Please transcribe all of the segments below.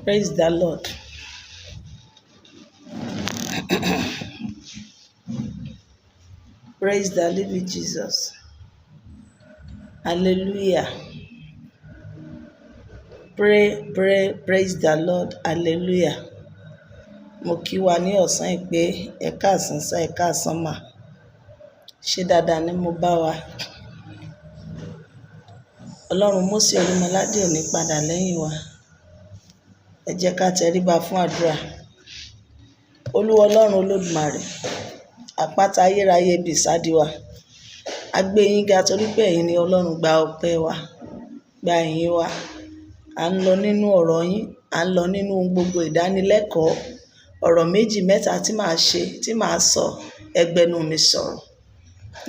Praise the Lord. Praise the living Jesus. Hallelujah. Praise the Lord. Hallelujah. Mo kí wa ní ọ̀sán yìí pé ẹ káàsán sá, ẹ káàsán mà. Ṣé dáadáa ni mo bá wa? Ọlọ́run Mósè Orímọládé ò ní padà lẹ́yìn wa. Ẹ jẹ́ ká tẹríba fún àdúrà. Olúwa Ọlọ́run Olódùmarè, àpáta ayérayé ibi ìsádi wa. A gbé yín ga torí pé ẹ̀yin ni Ọlọ́run, gba ọpẹ́ wa, gba ìyìn wa. À ń lọ nínú ọ̀rọ̀ yín, à ń lọ nínú gbogbo ìdánilẹ́kọ̀ọ́. Ọ̀rọ̀ méjì mẹ́ta tí màá sọ, ẹgbẹ́nu mi sọ̀rọ̀.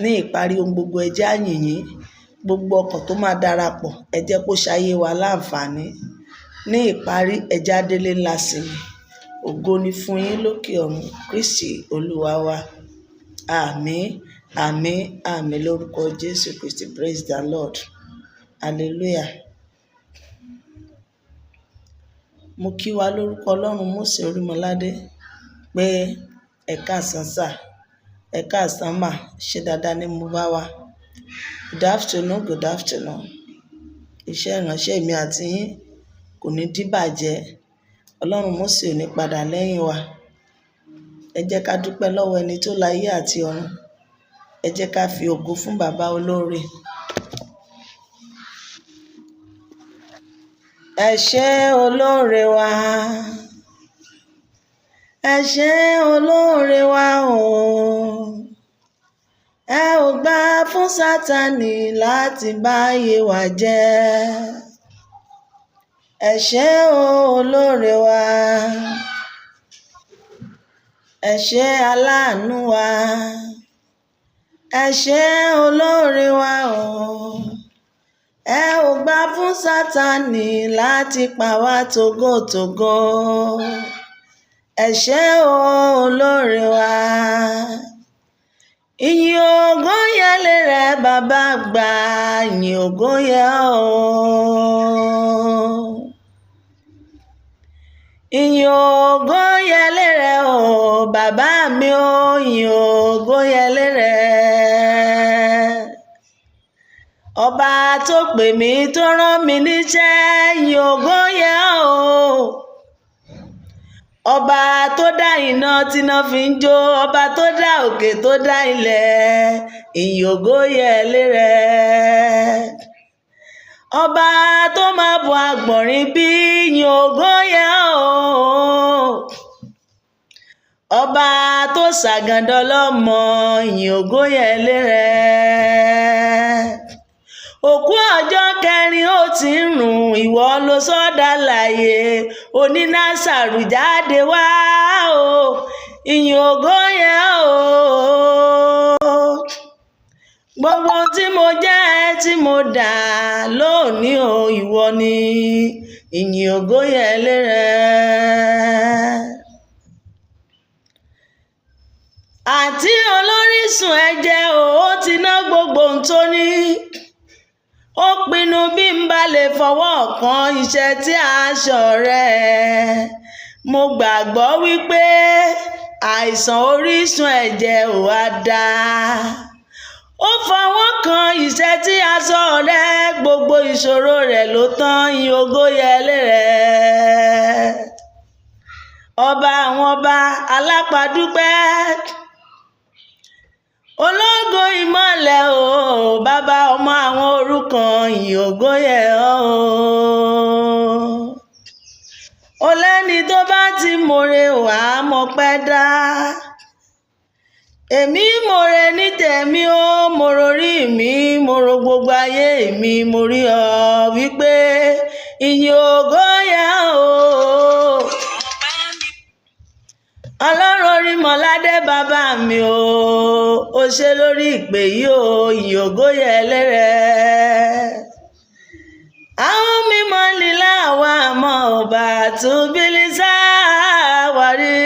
Ní ìparí ohun gbogbo ẹ jẹ́ á yìn yín. Gbogbo ọkàn tó máa darapọ̀, ẹ jẹ́ kó ṣayé wa láǹfààní. Ní ìparí ẹ jẹ́ á délé ńlá sí mi. Ògo ni fún yín lókè ọ̀run, Kristi Olúwa wa. Àmín, àmín, àmín lórúkọ Jésù Kristi. Praise the Lord. Hallelujah. Mo kí wa lórúkọ Ọlọ́run Mósè Orímọládé pé ẹ káàsán sá, ẹ káàsán mà. Ṣé dáadáa ni mo bá wa? Good afternoon, good afternoon. Iṣẹ́ ìránṣẹ́ mi àti yín kò ní díbàjẹ́. Ọlọ́run Mósè ò ní padà lẹ́yìn wa. Ẹ jẹ́ ká dúpẹ́ lọ́wọ́ ẹni tó láyé àti ọ̀run. Ẹ jẹ́ ká fi ògo fún bàbá olóore. Ẹ ṣé olóore wa. Ẹ ṣé olóore wa o. Ẹ ò gbà fún Sátánì láti bá ayé wa jẹ́. Ẹ ṣé olóore wa. Ẹ ṣé aláàánú wa. Ẹ ṣé olóore wa o. Ẹ ò gbà fún Sátánì láti pa wá tògótògó. Ẹ ṣé olóore wa. Ìyìn ògo yẹ lérè bàbá àgbà, ìyìn ògo yẹ o. Ìyìn ògo yẹ lérè o, bàbá mi o, ìyìn ògo yẹ lérè. Ọba tó pè mí tó rán mi níṣẹ́, ìyìn ògo yẹ o. Ọba tó dá iná tíná fi ń jó, ọba tó dá òkè tó dá ilẹ̀, ìyìn ògo yẹ lérè. Ọba tó máa bọ àgbọ̀nrín bí, ìyìn ògo yẹ o. Ọba tó ṣàgàndọ̀ lọ́mọ, ìyìn ògo yẹ lérè. Òkú ọjọ́ kẹrin ó ti ń rùn, ìwọ ló sọ́dà láyé, onínásàrù jáde wá o, ìyìn ògo yẹ o. Gbogbo tí mo jẹ́ tí mo dà lónìí o, ìwọ ni, ìyìn ògo yẹ lérè. Àti olórísun ẹ̀jẹ̀ o, ó ti ná gbogbo ohun tó ní. Ó pinnu bí n bá lè fọwọ́ kan iṣẹ́ tí aṣọ rẹ̀. Mo gbàgbọ́ wípé àìsàn orísun ẹ̀jẹ̀ ò wá dá. Ó fọwọ́ kan iṣẹ́ tí aṣọ rẹ̀, gbogbo ìṣòro rẹ̀ ló tán, ìyìn ògo yẹ lérè. Ọba àwọn ọba alápàdúpẹ́. Ológo ìmọ́lẹ̀ o, bàbá ọmọ àwọn òrukàn, ìyìn ògo yẹ ọ́ o. Ó lẹ́ni tó bá ti mọ̀re wá mọpẹ́ dá. Èmi mọ̀re ní tèmi o, mo rorí mi, mo ro gbogbo ayé mi, mo rí ọ wípé ìyìn ògo yẹ o. Ọlọ́run Orímọládé bàbá mi o, ó ṣe lórí ìpè yìí o, ìyìn ògo yẹ lérè. Àwọn mímọ́ lílá wa mọ̀ ọba túbílí sáwárí.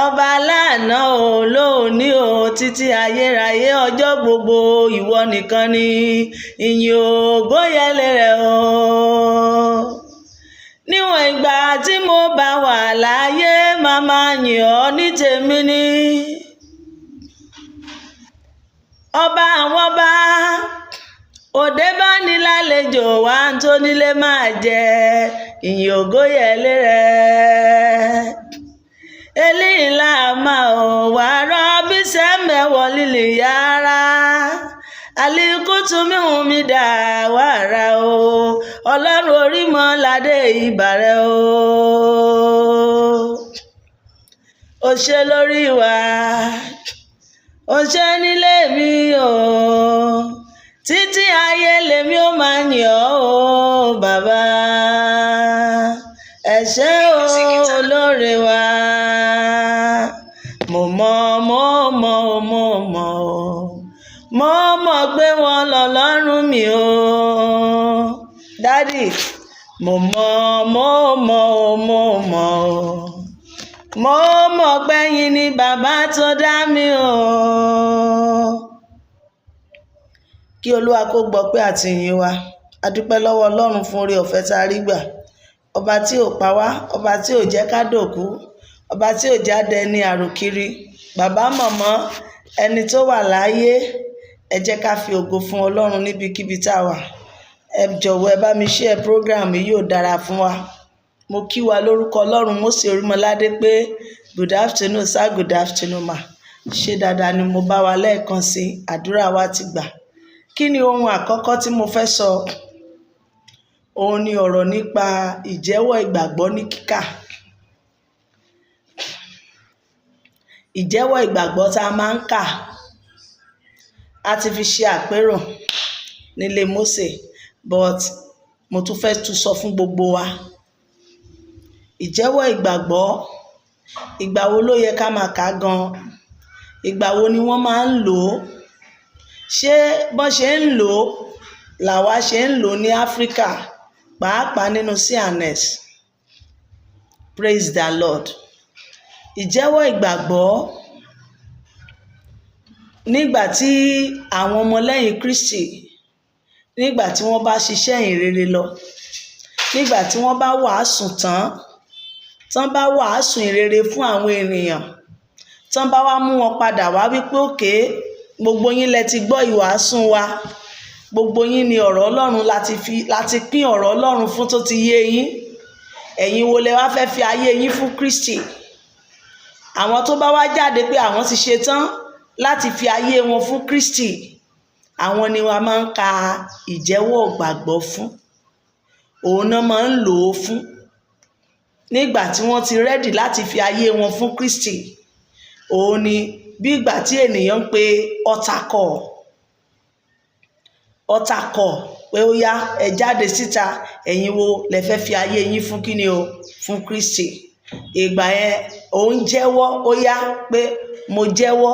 Ọba lánàá o, lónìí o, títí ayérayé ọjọ́ gbogbo, ìwọ nìkan ni, ìyìn ògo yẹ lérè o. níwọ̀n ìgbà tí mo bá wà láyé màmá yìn ọ́ ní tèmi ni. ọba àwọn ọba òde bá ní lálejò wá tó nílé máa jẹ ìyìn ògo yẹlé rẹ̀. eléyìí máa ò wá rán bí sẹ́mẹ̀wọ̀ lílì yára alikutu mihun mi dà wàrà o ọlọ́run orí mọ́ ládé ìbàrẹ̀ o. ó ṣe lórí wa ó ṣe nílé mi o títí ayé lèmi ó máa yìn ọ́ o bàbá. ẹ ṣé o olóore wa mo mọ̀ gbé wọn lọ lọ́rùn mi o dádì. mo mọ̀ gbẹ̀yìn ni bàbá tó dá mi o. kí olúwa kó gbọ́ pé àtìyìn wa a dúpẹ́ lọ́wọ́ ọlọ́run fún oore ọ̀fẹ́ tá a rí gbà. ọba tí ò pa wá, ọba tí ò jẹ́ ká dòkú, ọba tí ò jáde ní àròkiri. bàbá mọ̀mọ́ ẹni tó wà láàyè, ẹ jẹ́ ká fi ògo fún ọlọ́run níbikíbi tá a wà. ẹ jọ̀wọ́ ẹ bá mi share program yìí, yóò dára fún wa. mo kí wa lórúkọ ọlọ́run Mósè Orímọládé pé good afternoon sir, good afternoon ma. ṣé dáadáa ni mo bá wa lẹ́ẹ̀kan sí i, àdúrà wa ti gbà. kí ni ohun àkọ́kọ́ tí mo fẹ́ sọ? òun ni ọ̀rọ̀ nípa ìjẹ́wọ́ ìgbàgbọ́ ní kíkà. ìjẹ́wọ́ ìgbàgbọ́ tá a máa ń kà, a ti fi ṣe àpérò nílé Mósè, but mo tún fẹ́ tún sọ fún gbogbo wa. ìjẹ́wọ́ ìgbàgbọ́, ìgbà wo ló yẹ ká máa kà gan? ìgbà wo ni wọ́n máa ń lò ó? ṣé bọ́n ṣe ń lò ó làwa ṣe ń lò ó ní Áfíríkà, pàápàá nínú CNS? Praise the Lord. ìjẹ́wọ́ ìgbàgbọ́, nígbà tí àwọn ọmọlẹ́yìn Kristi, nígbà tí wọ́n bá ṣiṣẹ́ ìrere lọ, nígbà tí wọ́n bá wàásù tán bá wàásù ìrere fún àwọn ènìyàn, tán bá wá mú wọn padà wá wípé òkè, gbogbo yín lẹ ti gbọ́ ìwàásù wa, gbogbo yín ni ọ̀rọ̀ Ọlọ́run láti pín ọ̀rọ̀ Ọlọ́run fún tó ti yé yín, ẹ̀yin wo lẹ wá fẹ́ fi ayé yín fún Kristi? àwọn tó bá wá jáde pé àwọn ti ṣe tán láti fi ayé wọn fún Kristi, àwọn ni wọ́n máa ń ka ìjẹ́wọ́ ìgbàgbọ́ fún. òun náà máa ń lò ó fún. nígbà tí wọ́n ti rẹ́dì láti fi ayé wọn fún Kristi, òun ni bí ìgbà tí ènìyàn ń pe ọ̀tá kọ̀ pé ó yá ẹ jáde síta, ẹ̀yin wo lẹ fẹ́ fi ayé yín fún kíni o? fún Kristi. ìgbà yẹn òun jẹ́wọ́, ó yá pé mo jẹ́wọ́,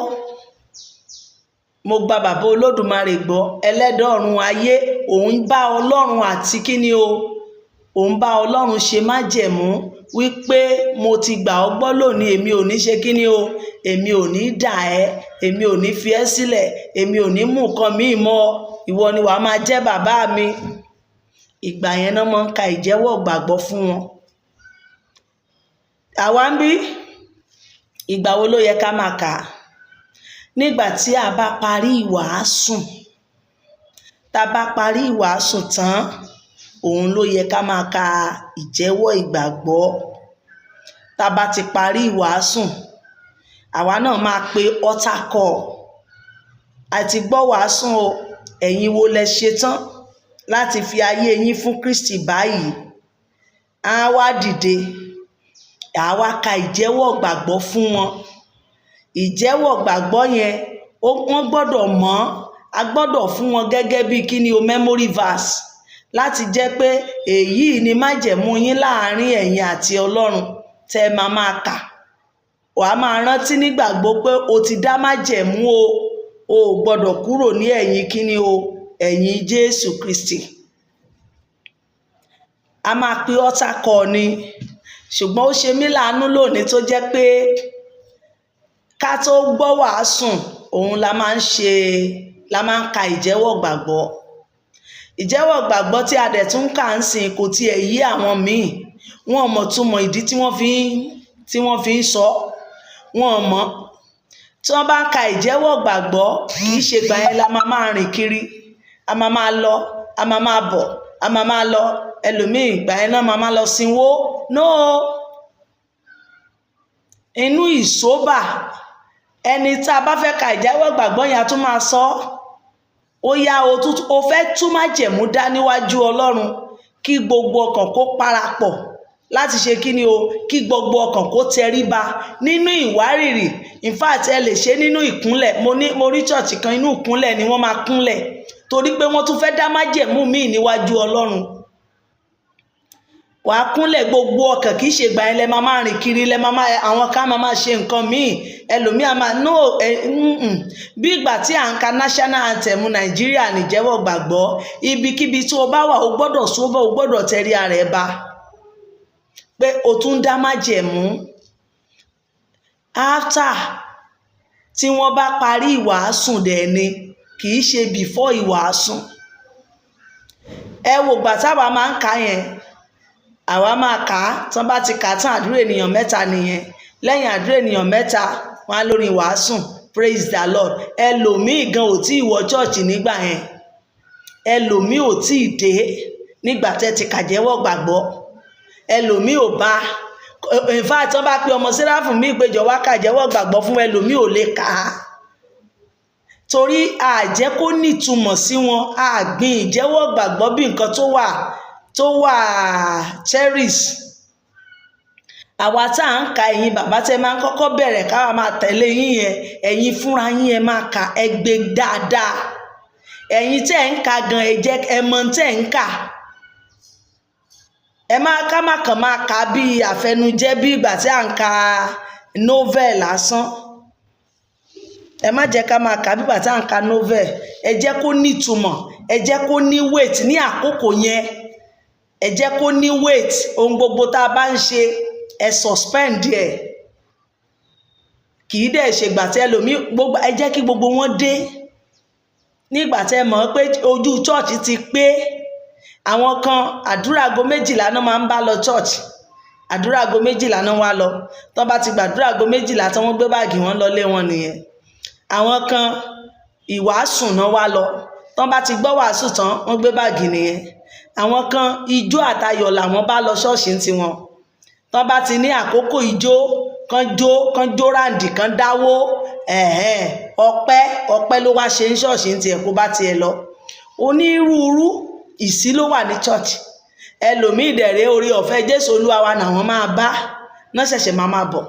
mo gba bàbá Olódùmarè gbọ́, ẹlẹ́dàá ọ̀run ayé. òun bá Ọlọ́run àti kíni o? òun bá Ọlọ́run ṣe májẹ̀mú wípé mo ti gbà ọ́ gbọ́ lónìí, èmi ò ní ṣe kíni o? èmi ò ní dà ẹ́, èmi ò ní fi ẹ́ sílẹ̀, èmi ò ní mú nǹkan míì mọ́, ìwọ ni wàá máa jẹ́ bàbá mi. ìgbà yẹn náà máa ń ka ìjẹ́wọ́ ìgbàgbọ́ fún wọn. àwa ń bí, ìgbà wo ló yẹ ká máa kà á? nígbà tí a bá parí ìwàásù, tá a bá parí ìwàásù tán, òun ló yẹ ká máa ka ìjẹ́wọ́ ìgbàgbọ́. tá a bá ti parí ìwàásù, àwa náà máa pe altar call. àti gbọ́ wàásù o, ẹ̀yin wo lẹ ṣe tán láti fi ayé yín fún Kristi báyìí? á wá dìde, á wá ka ìjẹ́wọ́ ìgbàgbọ́ fún wọn. ìjẹ́wọ́ ìgbàgbọ́ yẹn wọ́n gbọ́dọ̀ mọ̀, a gbọ́dọ̀ fún wọn gẹ́gẹ́ bí kíni o? memory verse, láti jẹ́ pé èyí ni májẹ̀mú yín láàrin ẹ̀yin àti Ọlọ́run tẹ́ máa kà. wàá máa rántí nígbàgbọ́ pé o ti dá májẹ̀mú o ò gbọ́dọ̀ kúrò ní ẹ̀yìn kíni o? ẹ̀yìn Jésù Kristi. a máa pe altar call ni, ṣùgbọ́n ó ṣe mí láàánú lónìí tó jẹ́ pé ká tó gbọ́ wàásù, òun la máa ń ka ìjẹ́wọ́ ìgbàgbọ́. ìjẹ́wọ́ ìgbàgbọ́ tí a dẹ̀ tún kà ń sìn kò tiẹ̀ yí àwọn míì. wọn mọ̀ túmọ̀ ìdí tí wọ́n fi ń sọ, wọn mọ̀. Tí wọ́n bá ń ka ìjẹ́wọ́ gbàgbọ́, kì í ṣe gbà yẹn la máa rìn kiri, a máa lọ, a máa bọ̀, a máa lọ, ẹlòmíì gbà yẹn náà máa lọ sinwó. No, inú ìsóbà ẹni tá a bá fẹ́ ka ìjẹ́wọ́ gbàgbọ́ yẹn a tún máa sọ, ó yá o fẹ́ tú májẹ̀mú dá níwájú Ọlọ́run kí gbogbo ọkàn kó parapọ̀ láti ṣe kí ni o, kí gbogbo ọkàn kó tẹríba nínú ìwárìrì. In fact ẹ lè ṣe nínú ìkúnlẹ̀. Mo rí church kan inú ìkúnlẹ̀ ni wọ́n máa kúnlẹ̀ torí pé wọ́n tún fẹ́ dá májẹ̀mú míì níwájú Ọlọ́run. Wà á kúnlẹ̀ gbogbo ọkàn, kì í ṣe gbà yẹn lẹ máa rìn kiri, àwọn ká máa ṣe nǹkan míì, ẹlòmíì á máa no bí ìgbà tí à ń ka national anthem Nàìjíríà níjẹ́wọ́ gbàgbọ́. Ibikíbi tí o bá wà o gbọ́dọ̀ sóbọ̀, o gbọ́dọ̀ tẹrí ara ẹ ba pé o tún dá májẹ̀mú. After tí wọ́n bá parí ìwàásù dẹ̀ ni, kì í ṣe before ìwàásù. Ẹ wò gbà táwa máa ń kà yẹn, àwa máa kà á, tán bá ti kà á tán àdúrà ènìyàn mẹ́ta nìyẹn. Lẹ́yìn àdúrà ènìyàn mẹ́ta wọn á lórí ìwàásù, praise the Lord. Ẹlòmíì gan ò tí ì wọ church nígbà yẹn, ẹlòmíì ò tí ì dé nígbà tẹ́ ti kàjẹ́wọ́ gbàgbọ́, ẹlòmíì ò bá. In fact wọ́n bá pe ọmọ Séráfù míì pé jọ̀ọ́ wá kàjẹ́wọ́ gbàgbọ́ fún, ẹlòmíì ò lè kà á torí àjẹ́ kó nítumọ̀ sí wọn. Àgbìn ìjẹ́wọ́ gbàgbọ́ bí nǹkan tó wà cherish. Àwa tá à ń ka, ẹ̀yin bàbá tẹ́ máa ń kọ́kọ́ bẹ̀rẹ̀ káwa máa tẹ̀lé yín yẹn, ẹ̀yin fúnra yín ẹ máa kà, ẹ gbé dáadáa. Ẹ̀yin tẹ́ ń ka gan, ẹ jẹ́ ẹ mọ̀ tẹ́ ń kà. Ẹ máa ká má kàn máa kà bí àfẹnujẹ́, bí ìgbà tí à ń ka novel lásán. Ẹ má jẹ́ ká máa kà bí ìgbà tí à ń ka novel. Ẹ jẹ́ kó nítumọ̀, ẹ jẹ́ kó ní weight ní àkókò yẹn, ẹ jẹ́ kó ní weight. Ohun gbogbo tá a bá ń ṣe ẹ suspend ẹ, kì í dẹ̀ ṣe gbà tẹ́ ẹlòmíì gbogbo. Ẹ jẹ́ kí gbogbo wọn dé nígbà tẹ́ mọ̀ pé ojú church ti pé. Àwọn kan àdúrà aago 12 náà máa ń bá lọ church, àdúrà aago 12 náà wá lọ. Tán bá ti gbàdúrà aago 12 tán wọ́n gbé báàgì wọn lọ lé wọn nìyẹn. Àwọn kan ìwàásù náà wá lọ, tán bá ti gbọ́ wàásù tán wọ́n gbé báàgì nìyẹn. Àwọn kan ijó àtayọ̀ làwọn bá lọ ṣọ́ọ̀ṣì tiwọn. Tán bá ti ní àkókò ijó, kan jó ráǹdì, kan dáwó, ọpẹ́ ló wá ṣe ń ṣọ́ọ̀ṣì tiẹ̀ kó bá tiẹ̀ lọ. Onírúurú ìsí ló wà ní church. Ẹlòmíì dẹ̀rẹ́ orí ọ̀fẹ́ Jésù Olúwa wa làwọn máa bá, náà ṣẹ̀ṣẹ̀ máa bọ̀.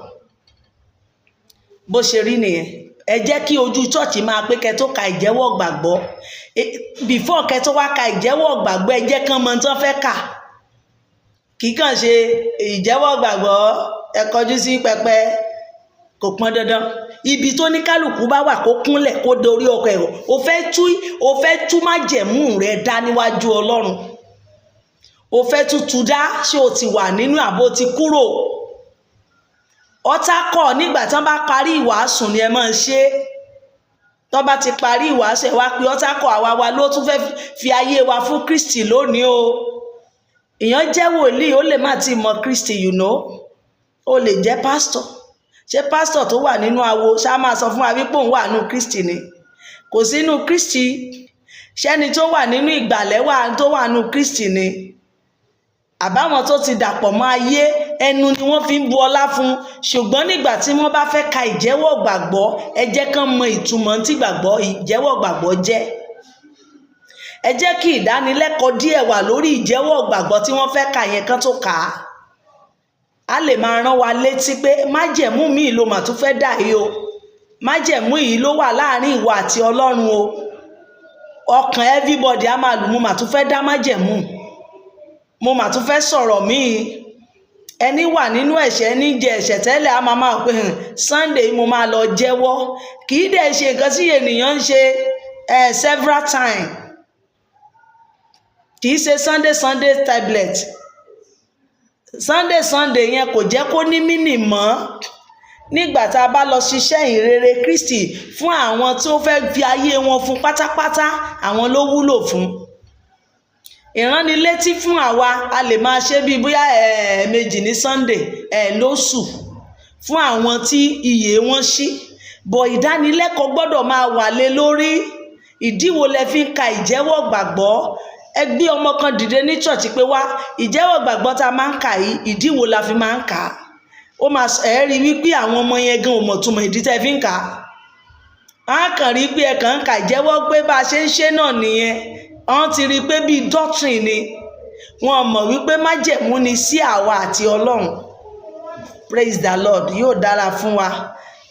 Bó ṣe rí nìyẹn. Ẹ jẹ́ kí ojú church máa pé kẹ́ tó ka ìjẹ́wọ́ gbàgbọ́. Before kẹ́ tó wá ka ìjẹ́wọ́ gbàgbọ́, ẹ jẹ́ kán mọ̀ tán fẹ́ kà. Kì í kàn ṣe ìjẹ́wọ́ gbàgbọ́ ẹ kọjú sí pẹpẹ, kò pọn dandan. Ibi tó ní kálukú bá wà kó kúnlẹ̀, kó dorí ọkọ ẹ̀rọ. O fẹ́ tú májẹ̀mú rẹ dá níwájú Ọlọ́run. O fẹ́ tútù dá, ṣé o ti wà nínú àbó ti kúrò? Ọ̀tá kọ̀ nígbà tán bá parí ìwàásù ni ẹ máa ń ṣe. Tán bá ti parí ìwàásù ẹ wá pé ọ̀tá kọ̀, àwa wa ló tún fẹ́ fi ayé wa fún Kristi lónìí o. Èèyàn jẹ́ wòlíì, ó lè má ti mọ Kristi, ó lè jẹ́ pásítọ̀. Ṣé pásítọ̀ tó wà nínú awo ṣá máa sọ fún wa wípé òun wà nínú Kristi ni? Kò sínú Kristi. Ṣẹ́ni tó wà nínú ìgbàlẹ̀ tó wà nínú Kristi ni? Àbáwọn tó ti dàpọ̀ mọ́ ayé, ẹnu ni wọ́n fi ń bu ọlá fún. Ṣùgbọ́n nígbà tí wọ́n bá fẹ́ ka ìjẹ́wọ́ gbàgbọ́, ẹ jẹ́ kán mọ ìtumọ̀ tí ìjẹ́wọ́ gbàgbọ́ jẹ́. Ẹ jẹ́ kí ìdánilẹ́kọ̀ọ́ díẹ̀ wà lórí ìjẹ́wọ́ gbàgbọ́ tí wọ́n fẹ́ kà yẹn kán tó kà á. A lè máa rán wa létí pé májẹ̀mú míì ló mà tún fẹ́ dà yìí o. Májẹ̀mú yìí ló wà láàrin ìwọ àti Ọlọ́run o. Ọkàn everybody á máa lù, mo mà tún fẹ́ dá májẹ̀mú, mo mà tún fẹ́ sọ̀rọ̀ míì. Ẹni wà nínú ẹ̀ṣẹ̀, ní jẹ ẹ̀ṣẹ̀ tẹ́lẹ̀, á máa pé Sunday mo máa lọ jẹ́wọ́. Kì í dẹ̀ ṣe nǹkan tí ènìyàn ń ṣe several times. Kì í ṣe Sunday tablet. Sunday yẹn kò jẹ́ kó ní mínì mọ́. Nígbà tá a bá lọ ṣiṣẹ́ ìrere Kristi fún àwọn tó fẹ́ fi ayé wọn fún pátápátá, àwọn ló wúlò fún. ìránnilétí fún àwa a lè máa ṣe bí bóyá ẹ̀ẹ̀mejì ní Sunday lóṣù fún àwọn tí iyè wọn ṣí, bọ̀ ìdánilẹ́kọ̀ọ́ gbọ́dọ̀ máa wà lé lórí. Ìdí wo lẹ fi ń ka ìjẹ́wọ́ gbàgbọ́? Ẹ gbé ọmọ kan dìde ní church pé wá, ìjẹ́wọ́ gbàgbọ́ tá a máa ń kà yìí, ìdí wo la fi máa ń kà á? Ó máa rí wípé àwọn ọmọ yẹn gan ò mọ̀ túmọ̀ ìdí tẹ́ fi ń kà á. Wọ́n á kàn rí pé ẹ kàn ń ka ìjẹ́wọ́ pé bá a ṣe ń ṣe náà nìyẹn. Wọ́n ti rí pé bíi doctrine ni. Wọ́n mọ̀ wípé májẹ̀mú ni sí àwa àti Ọlọ́run. Praise the Lord. Yóò dára fún wa.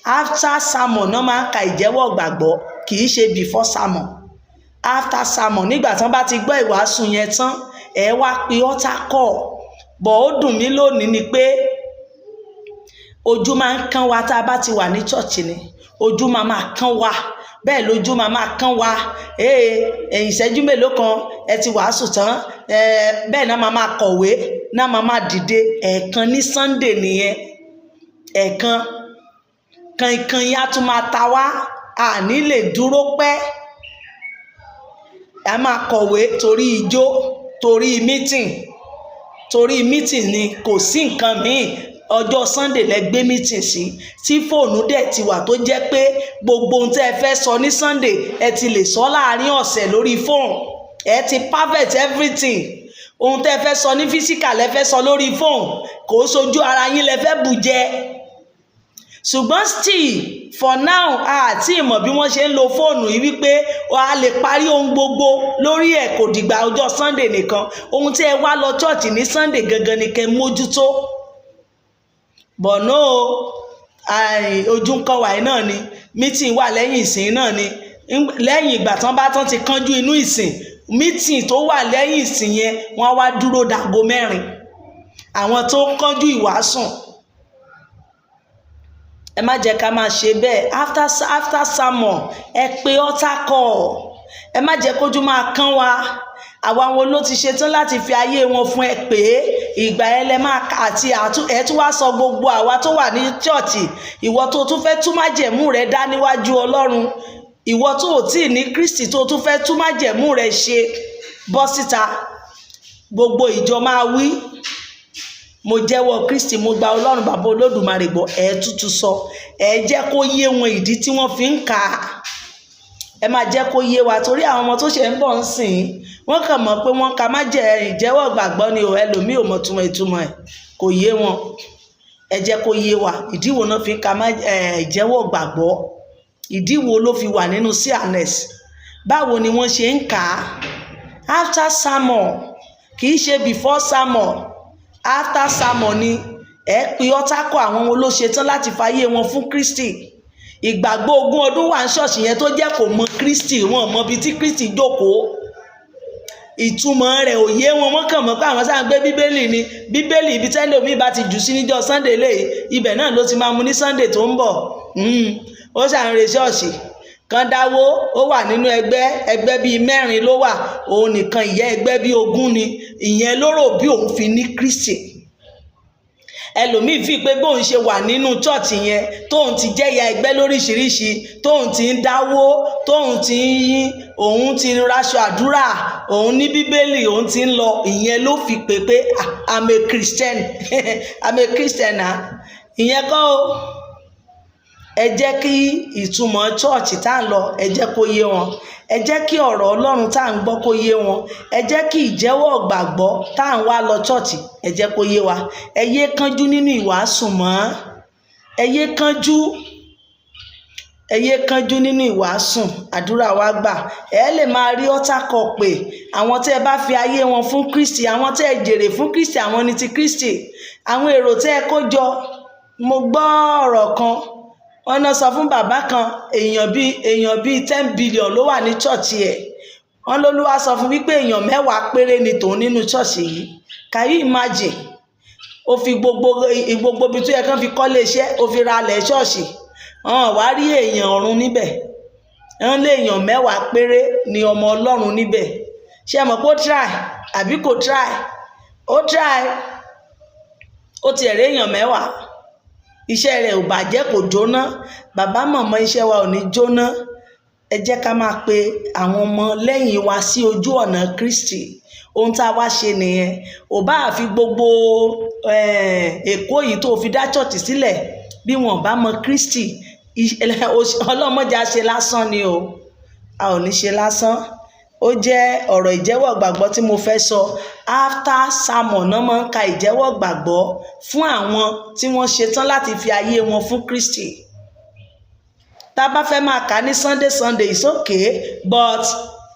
After sermon náà máa ń ka ìjẹ́wọ́ gbàgbọ́, kì í ṣe before sermon. After sermon, nígbà tí wọ́n bá ti gbọ́ ìwàásù yẹn tán, ẹ wá pe altar call. Bọ̀ ó dùn mí lónìí ni pé ojú máa ń kán wa tá a bá ti wà ní church ni. Ojú máa kán wa. Bẹ́ẹ̀ lójú máa kán wa. Ẹ̀yìn ìṣẹ́jú mélòó kan ẹ ti wàásù tán. Bẹ́ẹ̀ náà máa kọ̀wé, náà máa dìde. Ẹ̀ẹ̀kan ní Sunday nìyẹn. Ẹ̀ẹ̀kan kankan yá tún máa ta wá. A ní lè dúró pẹ́. A máa kọ̀wé torí ijó, torí meeting ni, kò sí nǹkan míì. Ọjọ́ Sunday lẹ gbé meeting sí, tí fóònù dẹ̀ ti wà tó jẹ́ pé gbogbo ohun tẹ́ ẹ fẹ́ sọ ní Sunday ẹ ti lè sọ láàárín ọ̀sẹ̀ lórí fóònù. Ẹ ti perfect everything. Ohun tẹ́ ẹ fẹ́ sọ ní physical lẹ fẹ́ sọ lórí fóònù, kò sojú ara yín lẹ fẹ́ bù jẹ. Ṣùgbọ́n still for now àti ìmọ̀ bí wọ́n ṣe ń lo fóònù yìí wípé a lè parí ohun gbogbo lórí ẹ̀, kò dìgbà ọjọ́ Sunday nìkan. Ohun tí ẹ wá lọ church ní Sunday gangan ni kẹ́ mójútó. Bọ̀nà ojú ń kọ́ wàyí náà ni, meeting wà lẹ́yìn ìsìn náà ni. Lẹ́yìn ìgbà tán bá tán ti kánjú inú ìsìn, meeting tó wà lẹ́yìn ìsìn yẹn wọ́n wá dúró dàgbo 4. Àwọn tó ń kánjú ìwàásùn. Ẹ má jẹ́ ká máa ṣe bẹ́ẹ̀. After sermon ẹ pe altar call. Ẹ má jẹ́ kójú máa kán wa. Àwa wo ló ti ṣetán láti fi ayé wọn fún ẹ pé ìgbà ẹ lẹ máa kà àti ẹ tún wá sọ gbogbo àwa tó wà ní chọ́ọ̀chì, ìwọ tó tún fẹ́ tú májẹ̀mú rẹ dá níwájú Ọlọ́run, ìwọ tó ò tí ì ní Kristi tó tún fẹ́ tú májẹ̀mú rẹ ṣe, bọ́ síta. Gbogbo ìjọ máa wí, mo jẹ́wọ́ Kristi, mo gba Ọlọ́run bàbá Olódùmarè gbọ́. Ẹ tútù sọ, ẹ jẹ́ kó yé wọn ìdí tí wọ́n fi ń kà á. Ẹ máa jẹ́ kó yé wa, torí àwọn ọmọ tó ṣe ń bọ̀ ń sìn, wọ́n kàn mọ̀ pé wọ́n ka má jẹ́ ìjẹ́wọ́ gbàgbọ́ ni o, ẹlòmíì ò mọ̀ ìtumọ̀ ẹ̀, kò yé wọn. Ẹ jẹ́ kó yé wa ìdí wo náà fi ń ka ìjẹ́wọ́ gbàgbọ́, ìdí wo ló fi wà nínú CNS, báwo ni wọ́n ṣe ń kà á. After sermon, kì í ṣe before sermon. After sermon ni ẹ pe altar call àwọn olóṣetán láti fàyè wọn fún Kristi. Ìgbàgbọ́ 20 ọdún wà ní ṣọ́ọ̀ṣì yẹn tó jẹ́ kò mọ Kristi, wọn mọ bí tí Kristi jókòó. Ìtumọ̀ rẹ̀ ò yé wọn, wọ́n kàn mọ̀ pé àwọn sáà ń gbé Bíbélì ni. Bíbélì ibi tẹ́lẹ̀ omi bá ti jù sí níjọ́ Sunday lẹ́yìn, ibẹ̀ náà ló ti máa mú ní Sunday tó ń bọ̀. Ó ṣàǹrẹ̀ ṣọ́ọ̀ṣì kan dáwó, ó wà nínú ẹgbẹ́ bíi 4 ló wà, òun nìkan ìyá ẹgbẹ́ bíi 20 ni. Ìyẹn ló rò bí òun fi ní Kristi. Ẹlòmíì fi pé bóun ṣe wà nínú chọ́ọ̀chì yẹn, tóun ti jẹ́ya ẹgbẹ́ lóríṣiríṣi, tóun ti ń dáwó, tóun ti ń yín, òun ti ń raṣọ àdúrà, òun ní Bíbélì, òun ti ń lọ. Ìyẹn ló fi pé I'm a Christian. I'm a Christian náà. Ìyẹn kọ́ o. Ẹ jẹ́ kí ìtumọ̀ chọ́ọ̀chì tá à ń lọ, ẹ jẹ́ kó yé wọn. Ẹ jẹ́ kí ọ̀rọ̀ Ọlọ́run tá à ń gbọ́ kó yé wọn. Ẹ jẹ́ kí ìjẹ́wọ́ gbàgbọ́ tá à ń wá lọ chọ́ọ̀chì, ẹ jẹ́ kó yé wa. Ẹ yé kánjú nínú ìwàásù mọ́. Ẹ yé kánjú nínú ìwàásù. Àdúrà wa gbà. Ẹ lè máa rí altar call pé àwọn tẹ́ ẹ bá fi ayé wọn fún Kristi, àwọn tẹ́ ẹ jèrè fún Kristi, àwọn ni ti Kristi. Àwọn èrò tẹ́ ẹ kó jọ. Mo gbọ́ ọ̀rọ̀ kan, wọ́n náà sọ fún bàbá kan, èèyàn bíi 10 billion ló wà ní chọ́ọ̀chì ẹ̀. Wọ́n lÓlúwa sọ fún wípé èèyàn 10 péré ni tòun nínú chọ́ọ̀chì yìí. Can you imagine? Ó fi gbogbo ibi tó yẹ kán fi kọ́lé iṣẹ́, ó fi ra ilẹ̀ ṣọ́ọ̀ṣì. Wá rí èèyàn ọ̀run níbẹ̀. Wọ́n lé èèyàn 10 péré ni ọmọ Ọlọ́run níbẹ̀. Ṣé ẹ mọ̀ pé ó try àbí kò try? Ó try. Ó ti ẹ̀rẹ́ èèyàn 10. Iṣẹ́ rẹ̀ ò bàjẹ́, kò jóná. Bàbá mọ̀mọ́ iṣẹ́ wa ò ní jóná. ẹ jẹ́ ká máa pe àwọn ọmọ lẹ́yìn wa sí ojú ọ̀nà Kristi. Ohun tá a wá ṣe nìyẹn. ò bá fi gbogbo Èkó yìí tó fi dá church sílẹ̀ bí wọn bá mọ Kristi, ọlọ́mọdé á ṣe lásán ni o. A ò ní ṣe lásán. Ó jẹ́ ọ̀rọ̀ ìjẹ́wọ́ ìgbàgbọ́ tí mo fẹ́ sọ. After sermon náà máa ń ka ìjẹ́wọ́ ìgbàgbọ́ fún àwọn tí wọ́n ṣetán láti fi ayé wọn fún Kristi. Tá bá fẹ́ máa kà ní Sunday it's okay, but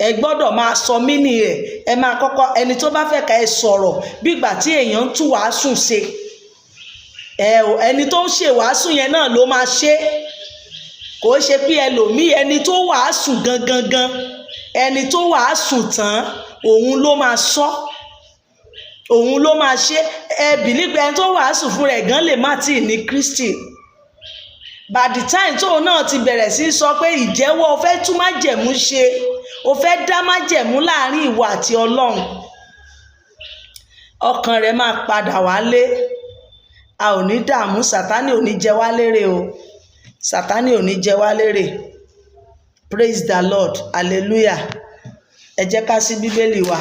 ẹ gbọ́dọ̀ máa sọ mínì rẹ̀. Ẹ máa kọ́kọ́, ẹni tó bá fẹ́ ká ẹ sọ̀rọ̀ bí ìgbà tí èèyàn ń tú wàásù ṣe. Ẹni tó ń ṣe wàásù yẹn náà ló máa ṣe. Kò ṣe pé ẹlòmíì, ẹni tó wàásù gangan, ẹni tó wàásù tán, òun ló máa sọ, òun ló máa ṣe. Ẹ bìlípẹ̀ ẹni tó wàásù fún rẹ̀ gan lè má tì ní Kristi. By the time tóun náà ti bẹ̀rẹ̀ sí sọ pé ìjẹ́wọ́ o fẹ́ tú májẹ̀mú ṣe, o fẹ́ dá májẹ̀mú láàrin ìwọ àti Ọlọ́run, ọkàn rẹ̀ máa padà wálé. A ò ní dààmú, Sátánì ò ní jẹ wá lérè o. Sátánì ò ní jẹ wá lérè. Praise the Lord. Hallelujah. Ẹ jẹ́ ká ṣí Bíbélì wa.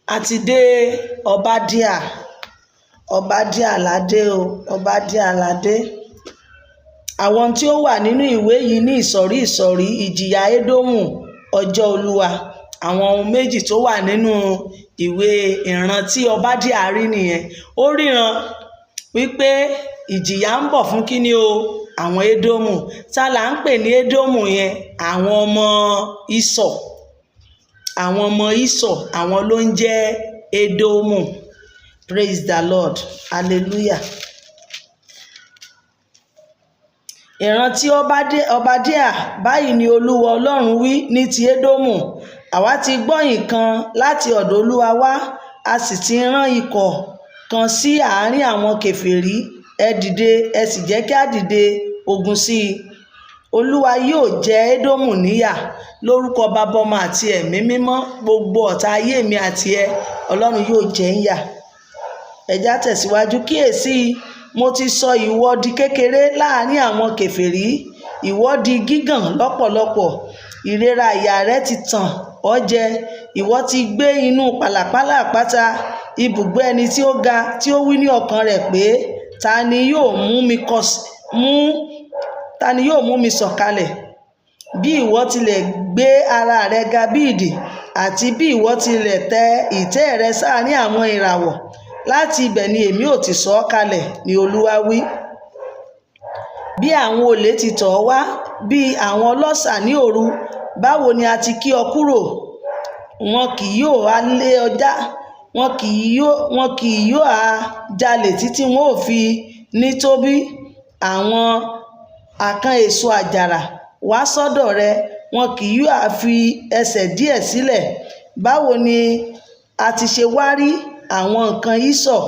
A ti dé Ọbádíà ládé o. Ọbádíà ládé. Àwọn tí ó wà nínú ìwé yìí ní ìsọ̀rí ìjìyà Édómù, ọjọ́ Olúwa. Àwọn ohun méjì tó wà nínú ìwé ìran tí Ọbádíà rí nìyẹn. Ó ríran wípé ìjìyà ń bọ̀ fún kíni o? Àwọn Édómù. Tá là ń pè ní Édómù yẹn? Àwọn ọmọ Ísọ̀. Àwọn ọmọ Ísọ̀, àwọn ló ń jẹ́ Édómù. Praise the Lord. Hallelujah. Ìrántí Ọbádíà, báyìí ni Olúwa Ọlọ́run wí ní ti Édómù. Àwa ti gbọ́ nǹkan láti ọ̀dọ̀ Olúwa wá, a sì ti rán ikọ̀ kan sí àárín àwọn kèfèrí. Ẹ dìde, ẹ sì jẹ́ kí a dìde ogun sí i. Olúwa yóò jẹ Édómù níyà lórúkọ Baba, Ọmọ àti Ẹ̀mí Mímọ́. Gbogbo ọ̀tá ayé mi àti ẹ, Ọlọ́run yóò jẹ ń yà. Ẹ já tẹ̀síwájú. Kíyèsí, mo ti sọ ìwọ di kékeré láàrin àwọn kèfèrí, ìwọ di gígàn lọ́pọ̀lọpọ̀. Ìrera ìyà rẹ ti tàn ọ́ jẹ. Ìwọ ti gbé inú pàlàpálá àpáta, ibùgbé ẹni tí ó ga, tí ó wí ní ọkàn rẹ̀ pé, ta ni yóò mú mi sọ̀kalẹ̀? Bí ìwọ tilẹ̀ gbé ara rẹ ga bí idì, àti bí ìwọ tilẹ̀ tẹ ìtẹ́ rẹ sáàrin àwọn ìràwọ̀, láti ibẹ̀ ni èmi ò ti sọ ọ́ kalẹ̀, ni Olúwa wí. Bí àwọn olè ti tọ̀ ọ́ wá, bí àwọn ọlọ́ṣà ní òru, báwo ni a ti kí ọ kúrò? Wọn kì yóò á lé ọ já, wọn kì yóò á jalè títí wọn ò fi ní tóbi. Àwọn àkàn èso àjàrà wá sọ́dọ̀ rẹ, wọn kì yóò á fi ẹsẹ̀ díẹ̀ sílẹ̀. Báwo ni a ti ṣe wá rí àwọn nǹkan Ísọ̀?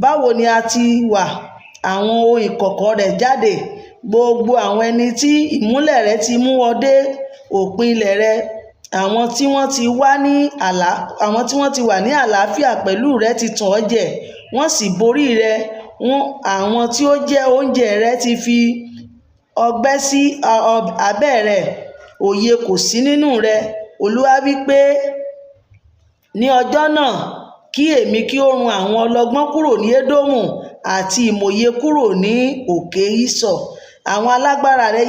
Báwo ni a ti wà àwọn ohun ìkọ̀kọ̀ rẹ̀ jáde? Gbogbo àwọn ẹni tí ìmúlẹ̀ rẹ̀ ti mú ọ dé òpin ilẹ̀ rẹ̀, àwọn tí wọ́n ti wà ní àlàáfíà pẹ̀lú rẹ̀ ti tàn ọ́ jẹ, wọ́n sì borí rẹ̀. Àwọn tí ó jẹ́ oúnjẹ rẹ̀ ti fi ọgbẹ́ sí abẹ́ rẹ̀, òye kò sí nínú rẹ̀. Olúwa wí pé, ní ọjọ́ náà kí èmi kí ó run àwọn ọlọ́gbọ́n kúrò ní Édómù, àti ìmòye kúrò ní òkè Ísọ̀. Àwọn alágbára rẹ̀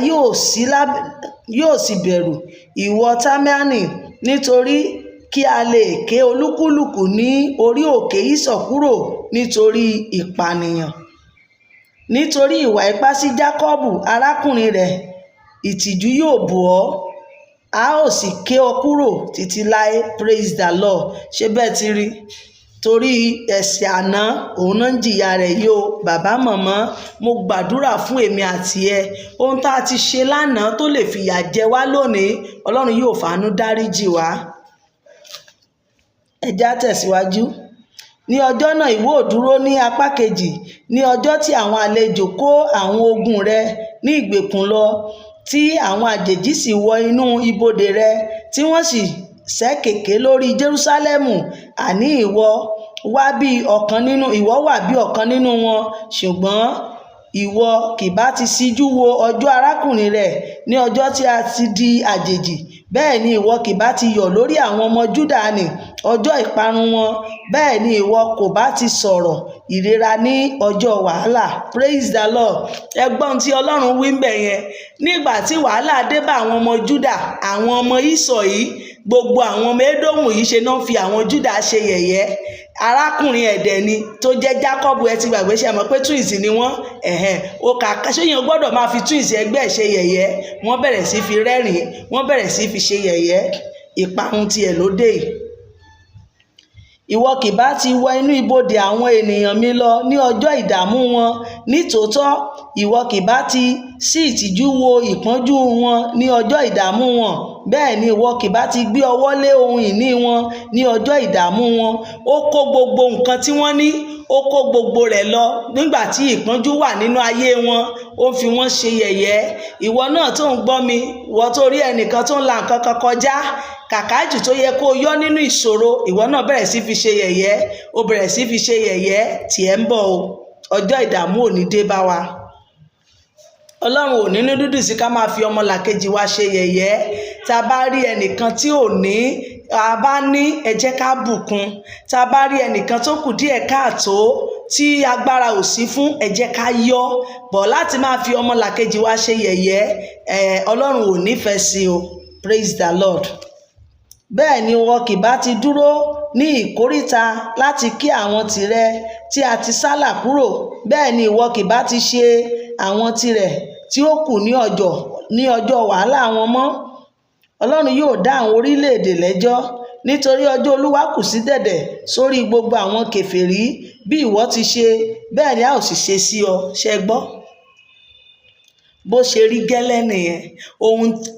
yóò sì bẹ̀rù ìwọ Támánì, nítorí kí a lè ké olúkúlùkù ní orí òkè Ísọ̀ kúrò nítorí ìpànìyàn. Nítorí ìwà ipá sí Jákọ́bù arákùnrin rẹ̀, ìtìjú yóò bò ọ́, a ó sì ké ọ kúrò títí láé. Praise the Lord. Ṣé bẹ́ẹ̀ ti rí? Torí ẹ̀ṣẹ̀ àná òun náà ń jìyà rẹ̀ yìí o. Bàbá màmá, mo gbàdúrà fún èmi àti ẹ. Ohun tá a ti ṣe lánàá tó lè fìyà jẹ wá lónìí, Ọlọ́run yóò fàánú dáríjì wá. Ẹ já tẹ̀síwájú. Ní ọjọ́ náà ìwọ ó dúró ní apá kejì, ní ọjọ́ tí àwọn àlejò kó àwọn ogun rẹ ní ìgbèkùn lọ, tí àwọn àjèjì sì wọ inú ibodè rẹ, tí wọ́n sì ṣẹ́ kèké lórí Jerúsálẹ́mù. Àní ìwọ wà bí ọ̀kan nínú wọn, ṣùgbọ́n ìwọ kì bá ti síjú wo ọjọ́ arákùnrin rẹ̀ ní ọjọ́ tí a ti di àjèjì, bẹ́ẹ̀ ni ìwọ kì bá ti yọ̀ lórí àwọn ọmọ Júdà ní ọjọ́ ìparun wọn, bẹ́ẹ̀ ni ìwọ kò bá ti sọ̀rọ̀ ìrera ní ọjọ́ wàhálà. Praise the Lord. Ẹgbọ́n tí Ọlọ́run wí ń bẹ̀ yẹn, nígbà tí wàhálà dé bá àwọn ọmọ Júdà, àwọn ọmọ Ísọ̀ yìí, gbogbo àwọn ọmọ Édómù yìí ṣe náà fi àwọn Júdà ṣe yẹ̀yẹ́. Arákùnrin ẹ̀dẹ̀ ni tó jẹ́ Jákọ́bù, ẹ ti gbàgbé, ṣe mọ̀ pé twins ni wọ́n. Ó kà ṣéyàn gbọ́dọ̀ máa fi twins ẹgbẹ́ ṣe yẹ̀yẹ́. Wọ́n bẹ̀rẹ̀ sí fi rẹ́rìn-ín, wọ́n bẹ̀rẹ̀ sí fi ṣe yẹ̀yẹ́. Ìparun tiẹ̀ ló dé yìí. Ìwọ kì bá ti wọ inú ibodè àwọn ènìyàn mi lọ ní ọjọ́ ìdààmú wọn, nítòótọ́ ìwọ kì bá ti sí ìtìjú wo ìpọ́njú wọn ní ọjọ́ ìdààmú wọn, bẹ́ẹ̀ ni ìwọ kì bá ti gbé ọwọ́ lé ohun ìní wọn ní ọjọ́ ìdààmú wọn. Ó kó gbogbo nǹkan tí wọ́n ní, ó kó gbogbo rẹ̀ lọ nígbà tí ìpọ́njú wà nínú ayé wọn, ó fi wọ́n ṣe yẹ̀yẹ́. Ìwọ náà tó ń gbọ́ mi, ìwọ tó rí ẹnìkan tó ń la nǹkan kan kọjá, kàkájù tó yẹ kó yọ nínú ìṣòro, ìwọ náà bẹ̀rẹ̀ sí fi ṣe yẹ̀yẹ́, ó bẹ̀rẹ̀ sí fi ṣe yẹ̀yẹ́. Tiẹ̀ ń bọ̀ o, ọjọ́ ìdààmú ò ní dé bá wa. Ọlọ́run ò nínú dúdú sí ká máa fi ọmọlàkejì wa ṣe yẹ̀yẹ́. Tá a bá rí ẹnìkan tí ò ní, a bá ní, ẹ jẹ́ ká bùkún. Tá a bá rí ẹnìkan tó kù díẹ̀ káàtó tí agbára ò sí fún, ẹ jẹ́ ká yọ bọ̀. Láti máa fi ọmọlàkejì wa ṣe yẹ̀yẹ́, Ọlọ́run ò nífẹ̀ẹ́ sí o. Praise the Lord. Bẹ́ẹ̀ ni ìwọ kì bá ti dúró ní ìkóríta láti kí àwọn tìrẹ tí a ti sálà kúrò, bẹ́ẹ̀ ni ìwọ kì bá ti ṣe àwọn tirẹ̀ tí ó kù ní ọjọ́ wàhálà wọn mọ́. Ọlọ́run yóò dá àwọn orílẹ̀-èdè lẹ́jọ́, nítorí ọjọ́ Olúwa kù sí dẹ̀dẹ̀ sórí gbogbo àwọn kèfèrí. Bí ìwọ ti ṣe, bẹ́ẹ̀ ni a ó sì ṣe sí ọ. Ṣẹ gbọ́? Bó ṣe rí gẹ́lẹ́ nìyẹn.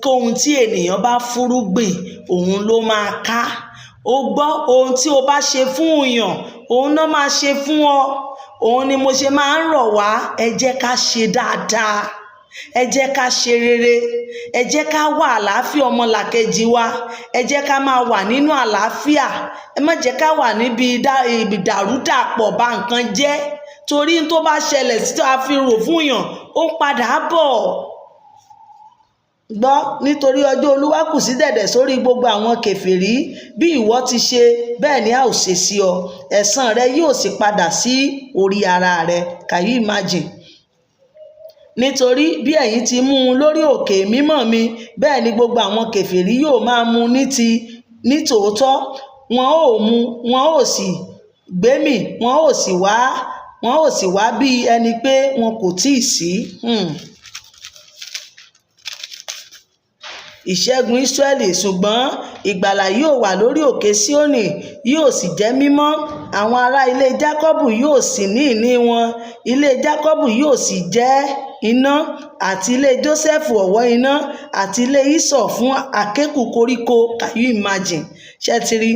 Ohun tí ènìyàn bá fúrúgbìn, òun ló máa ká. Ó gbọ́, ohun tí o bá ṣe fún èèyàn, òun náà máa ṣe fún ọ. Òun ni mo ṣe máa ń rọ̀ wá, ẹ jẹ́ ká ṣe dáadáa, ẹ jẹ́ ká ṣe rere, ẹ jẹ́ ká wà àlàáfíà ọmọlàkejì wa, ẹ jẹ́ ká máa wà nínú àlàáfíà, ẹ má jẹ́ ká wà níbi ìdàrúdàpọ̀ bá nǹkan jẹ́, torí tó bá ṣẹlẹ̀ sí tó a fi rò fún yàn, ó ń padà bọ̀. Gbọ́, nítorí ọjọ́ Olúwa kù sí dẹ̀dẹ̀ sórí gbogbo àwọn kèfèrí. Bí ìwọ ti ṣe, bẹ́ẹ̀ ni a ó ṣe sí ọ. Ẹ̀san rẹ yóò sì padà sí orí ara rẹ. Can you imagine? Nítorí bí ẹ̀yin ti mú un lórí òkè mímọ́ mi, bẹ́ẹ̀ ni gbogbo àwọn kèfèrí yóò máa mú ní tòótọ́. Wọn ó mú, wọn ó sì gbémì, wọn ó sì wá bí ẹni pé wọn kò tíì sí. Ìṣẹ́gun Ísírẹ́lì, ṣùgbọ́n ìgbàlà yóò wà lórí òkè Síónì, yóò sì jẹ́ mímọ́. Àwọn ará ilé Jákọ́bù yóò sì ní ìní wọn. Ilé Jákọ́bù yóò sì jẹ́ iná, àti ilé Jósẹ́fù ọ̀wọ́ iná, àti ilé Ísọ̀ fún àkékù koríko. Can you imagine? Ṣé ti rí?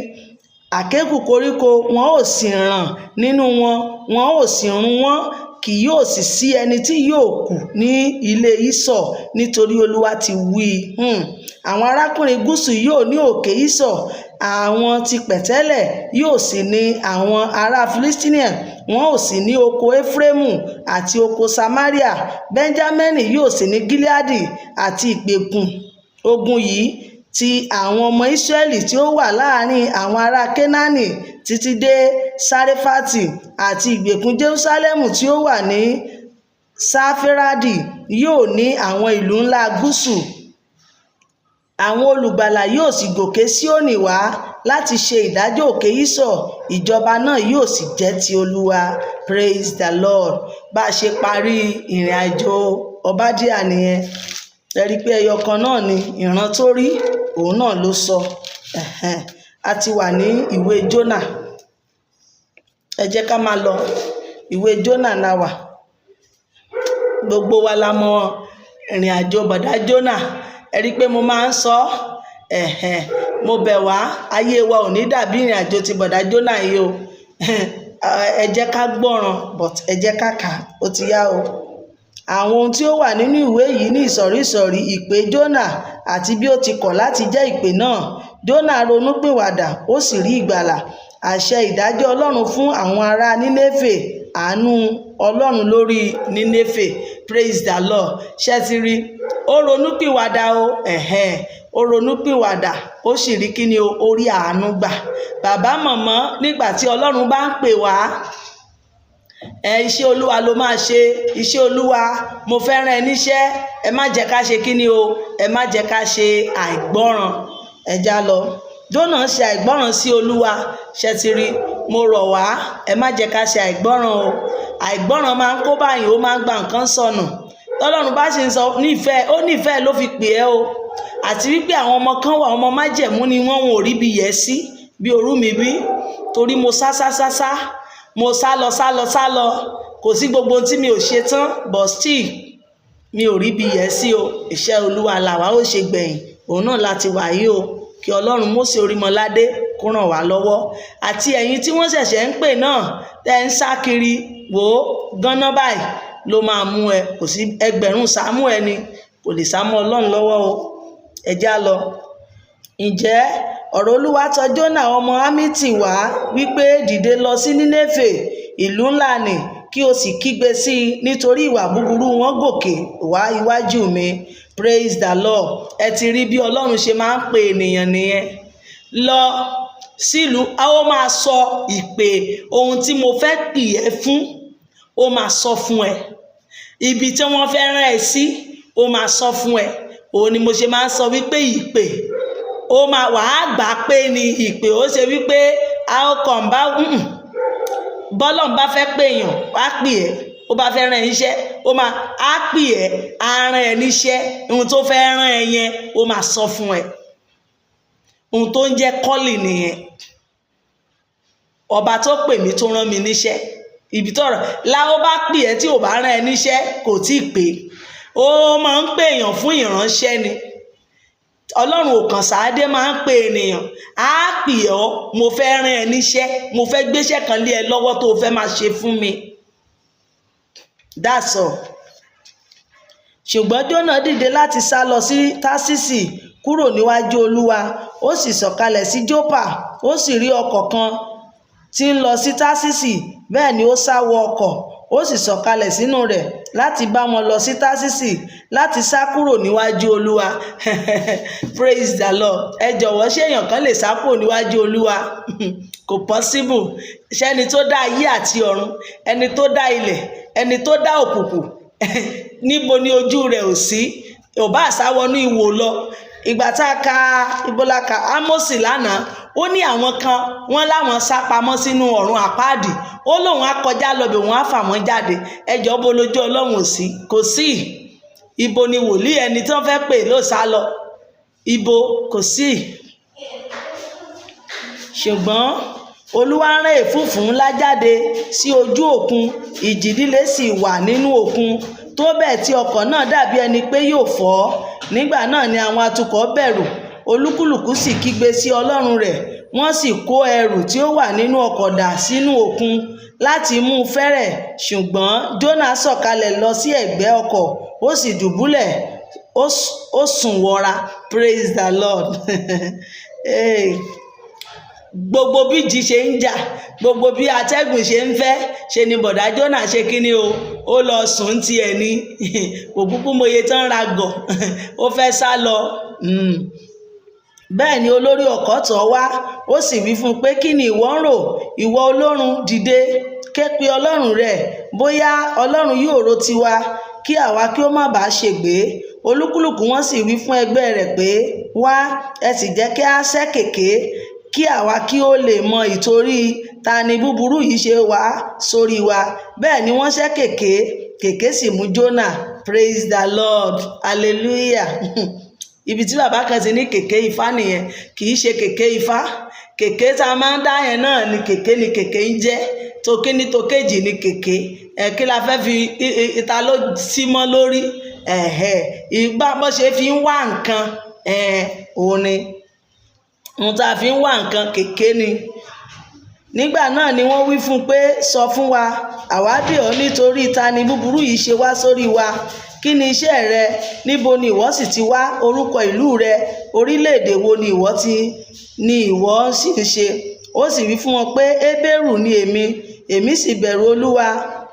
Àkékù koríko, wọn ó sì ràn nínú wọn, wọn ó sì run wọn, kì yóò sì sí ẹni tí yóò kù ní ilé Ísọ̀, nítorí Olúwa ti wí. Àwọn arákùnrin gúúsù yóò ní òkè Ísọ̀, àwọn ti pẹ̀tẹ́lẹ̀ yóò sì ní àwọn ará Filistia, wọn ó sì ní oko Efraimu àti oko Samaria. Benjamini yóò sì ní Gileadi àti ìgbèkùn. Ogun yìí ti àwọn ọmọ Ísírẹ́lì tí ó wà láàrin àwọn ará Kénáánì títí dé Sarefati, àti ìgbèkùn Jerúsálẹ́mù tí ó wà ní Saferadi yóò ní àwọn ìlú ńlá gúúsù. Àwọn olùgbàlà yóò sì gòkè Síónì wá láti ṣe ìdájọ́ òkè Ísọ̀, ìjọba náà yóò sì jẹ́ ti Olúwa. Praise the Lord. Bá a ṣe parí ìrìn àjò Ọbádíà nìyẹn. Ẹ rí pé ẹyọ kan náà ni ìran tó rí, òun náà ló sọ. A ti wà ní ìwé Jónà. Ẹ jẹ́ ká máa lọ. Ìwé Jónà la wà. Gbogbo wa la mọ ìrìn àjò bọ̀dá Jónà. Ẹ rí pé mo máa ń sọ, mo bẹ̀ wá, ayé wa ò ní dàbí ìrìn àjò ti bọ̀dá Jónà yìí o. Ẹ jẹ́ ká gbọ́ràn, but ẹ jẹ́ ká kà, ó ti yá o. Àwọn ohun tí ó wà nínú ìwé yìí ní ìsọ̀rísọ̀rí ìpè Jónà àti bí ó ti kọ̀ láti jẹ́ ìpè náà. Jónà ronúpìwàdà, ó sì rí ìgbàlà. Àṣẹ ìdájọ́ Ọlọ́run fún àwọn ará Nínéfè àánú Ọlọ́run lórí Nínéfè. Praise the Lord. Ṣé ti rí? Ó ronúpìwàdà o, ó ronúpìwàdà, ó sì rí kí ni o, orí àánú gbà. Bàbá màmá, nígbà tí Ọlọ́run bá ń pè wá, iṣẹ́ Olúwa ló máa ṣe, iṣẹ́ Olúwa, mo fẹ́ rán ẹ níṣẹ́, ẹ má jẹ́ ká ṣe kí ni o, ẹ má jẹ́ ká ṣe àìgbọ́ràn. Ẹ já lọ. Jónà ṣe àìgbọ́ràn sí Olúwa. Ṣé ti rí? Mo rọ̀ wá, ẹ má jẹ́ ká ṣe àìgbọ́ràn o. Àìgbọ́ràn máa ń kó báyìí, ó máa ń gba nǹkan sọnù. Tọ́lọ́run bá sì ń sọ nífẹ̀ẹ́, ó nífẹ̀ẹ́ ló fi pè ẹ́ o. Àti wípé àwọn ọmọ kan wà, ọmọ májẹ̀mú ni wọ́n ò rí bí yẹ sí, bí orú mi bí. Torí mo sá, mo sá lọ, kò sí gbogbo ohun tí mi ò ṣe tán, but still mi ò rí bí yẹ sí o. Iṣẹ́ Olúwa làwa ó ṣe gbẹ̀yìn, òun náà láti wà yìí o. Kí Ọlọ́run Mósè Orímọládé kó ràn wá lọ́wọ́. Àti ẹ̀yin tí wọ́n ṣẹ̀ṣẹ̀ ń pè náà, tẹ́ ń sá kiri, wò ó gánná báyìí ló máa mú ẹ. Kò sí ẹgbẹ̀rún sámú ẹni, kò lè sá mọ́ Ọlọ́run lọ́wọ́ o. Ẹ já lọ. Ǹjẹ́ ọ̀rọ̀ Olúwa tọ Jónà ọmọ Ámítì wá wípé, dìde lọ sí Nínéfè, ìlú ńlá nì, kí o sì kígbe sí i, nítorí ìwà búburú wọn gòkè wá iwájú mi. Praise the Lord. Ẹ ti rí bí Ọlọ́run ṣe máa ń pe ènìyàn nìyẹn. Lọ sílùú, a ó máa sọ ìpè ohun tí mo fẹ́ pè ẹ́ fún, ó máa sọ fún ẹ. Ibi tí wọ́n fẹ́ rán ẹ sí, ó máa sọ fún ẹ. Òun ni mo ṣe máa ń sọ wípé ìpè, ó máa wà á gbà pé ni ìpè, ó ṣe wípé a ó kàn bá bọ́lọ́n bá fẹ́ pè èèyàn, wá pè ẹ́. Ó bá fẹ́ rán ẹ níṣẹ́, ó máa á pè ẹ́, á rán ẹ níṣẹ́. Ohun tó fẹ́ rán ẹ yẹn, ó máa sọ fún ẹ. Ohun tó ń jẹ́ kọ́lì nìyẹn. Ọba tó pè mí tó rán mi níṣẹ́, ibi tọ́rọ̀ láwọ́ bá pè ẹ́ tí ò bá rán ẹ níṣẹ́, kò tí ì pé. Ó máa ń pè èèyàn fún ìránṣẹ́ ni. Ọlọ́run ò kàn sáádé máa ń pè ènìyàn. Á pè ọ́, mo fẹ́ rán ẹ níṣẹ́, mo fẹ́ gbéṣẹ́ kan lé ẹ lọ́wọ́ tó fẹ́ máa ṣe fún mi. That's all. Ṣùgbọ́n Jónà dìde láti sá lọ sí Tásísì kúrò níwájú Olúwa. Ó sì sọ̀kalẹ̀ sí Jópa. Ó sì rí ọkọ̀ kan tí ń lọ sí Tásísì. Bẹ́ẹ̀ ni ó sá wọ ọkọ̀, ó sì sọ̀kalẹ̀ sínú rẹ̀ láti bá wọn lọ sí Tásísì, láti sá kúrò níwájú Olúwa. Praise the Lord. Ẹ jọ̀wọ́, ṣé èèyàn kan lè sá kúrò níwájú Olúwa? Kò possible. Ṣẹ́ni tó dá ayé àti ọ̀run, ẹni tó dá ilẹ̀, ẹni tó dá òkùnkùn, níbo ni ojú rẹ̀ ò sí? Ò bá sá wọnú ìwò lọ. Ìgbà tá a ka ibola ka Ámósì lánàá, ó ní àwọn kan wọ́n láwọn sá pamọ́ sínú ọ̀run àpáàdì. Ó lóun á kọjá lọ́bẹ̀, wọ́n á fà wọ́n jáde. Ẹjọ́ bo lójú Ọlọ́run ò sí? Kò sí. Ibo ni wòlíì ẹni tí wọ́n fẹ́ pè ló sá lọ? Ibo? Kò sí. Ṣùgbọ́n Olúwa rán èfúùfù ńlá jáde sí ojú òkun, ìjì líle sì wà nínú òkun, tó bẹ́ẹ̀ tí ọkọ̀ náà dàbí ẹni pé yóò fọ́. Nígbà náà ni àwọn atukọ̀ bẹ̀rù, olúkúlùkù sì kígbe sí Ọlọ́run rẹ̀. Wọ́n sì kó ẹrù tí ó wà nínú ọkọ̀ dà sínú òkun láti mú un fẹ́rẹ̀. Ṣùgbọ́n Jónà sọ̀kalẹ̀ lọ sí ẹ̀gbẹ́ ọkọ̀, ó sì dùbúlẹ̀, ó sùn wọra. Praise the Lord. Hey. Gbogbo bí ìjì ṣe ń jà, gbogbo bí atẹ́gùn ṣe ń fẹ́, ṣe ni bọ̀dá Jónà ṣe kíni o, ó lọ sùn ti ẹ̀ ní. Òkúkú mòye tán ra gọ̀, ó fẹ́ sá lọ. Bẹ́ẹ̀ ni olórí ọkọ̀ tọ̀ wá, ó sì wí fún un pé, kí ni ìwọ ń rò? Ìwọ olórun, dìde, ké pe Ọlọ́run rẹ̀, bóyá Ọlọ́run yóò ro tiwa, kí àwa kí ó má bàa ṣègbé. Olúkúlùkù wọn sì wí fún ẹgbẹ́ rẹ̀ pé, wá, ẹ sì jẹ́ kí a ṣẹ́ kèké, kí àwa kí ó lè mọ ìtorí ta ni búburú yìí ṣe wá sórí wa. Bẹ́ẹ̀ ni wọ́n ṣẹ́ kèké, kèké sì mú Jónà. Praise the Lord. Hallelujah. Ibi tí bàbá kan ti ní kèké ifá nìyẹn, kì í ṣe kèké ifá. Kèké tá a máa ń dá yẹn náà ni kèké ń jẹ́. Tokíní tokéjì ni kèké. Kí la fẹ́ fi ìta ló sí mọ́ lórí? Ìgbà bó ṣe fi ń wá nǹkan, òun ni. Ohun tá a fi ń wá nǹkan, kèké ni. Nígbà náà ni wọ́n wí fún un pé, sọ fún wa, àwa bẹ̀ ọ́ nítorí ta ni búburú yìí ṣe wá sórí wa? Kí ni iṣẹ́ rẹ? Níbo ni ìwọ sì ti wá? Orúkọ ìlú rẹ? Orílẹ̀-èdè wo ni ìwọ sì ń ṣe? Ó sì wí fún wọn pé, Hébérù ni èmi, èmi sì bẹ̀rù Olúwa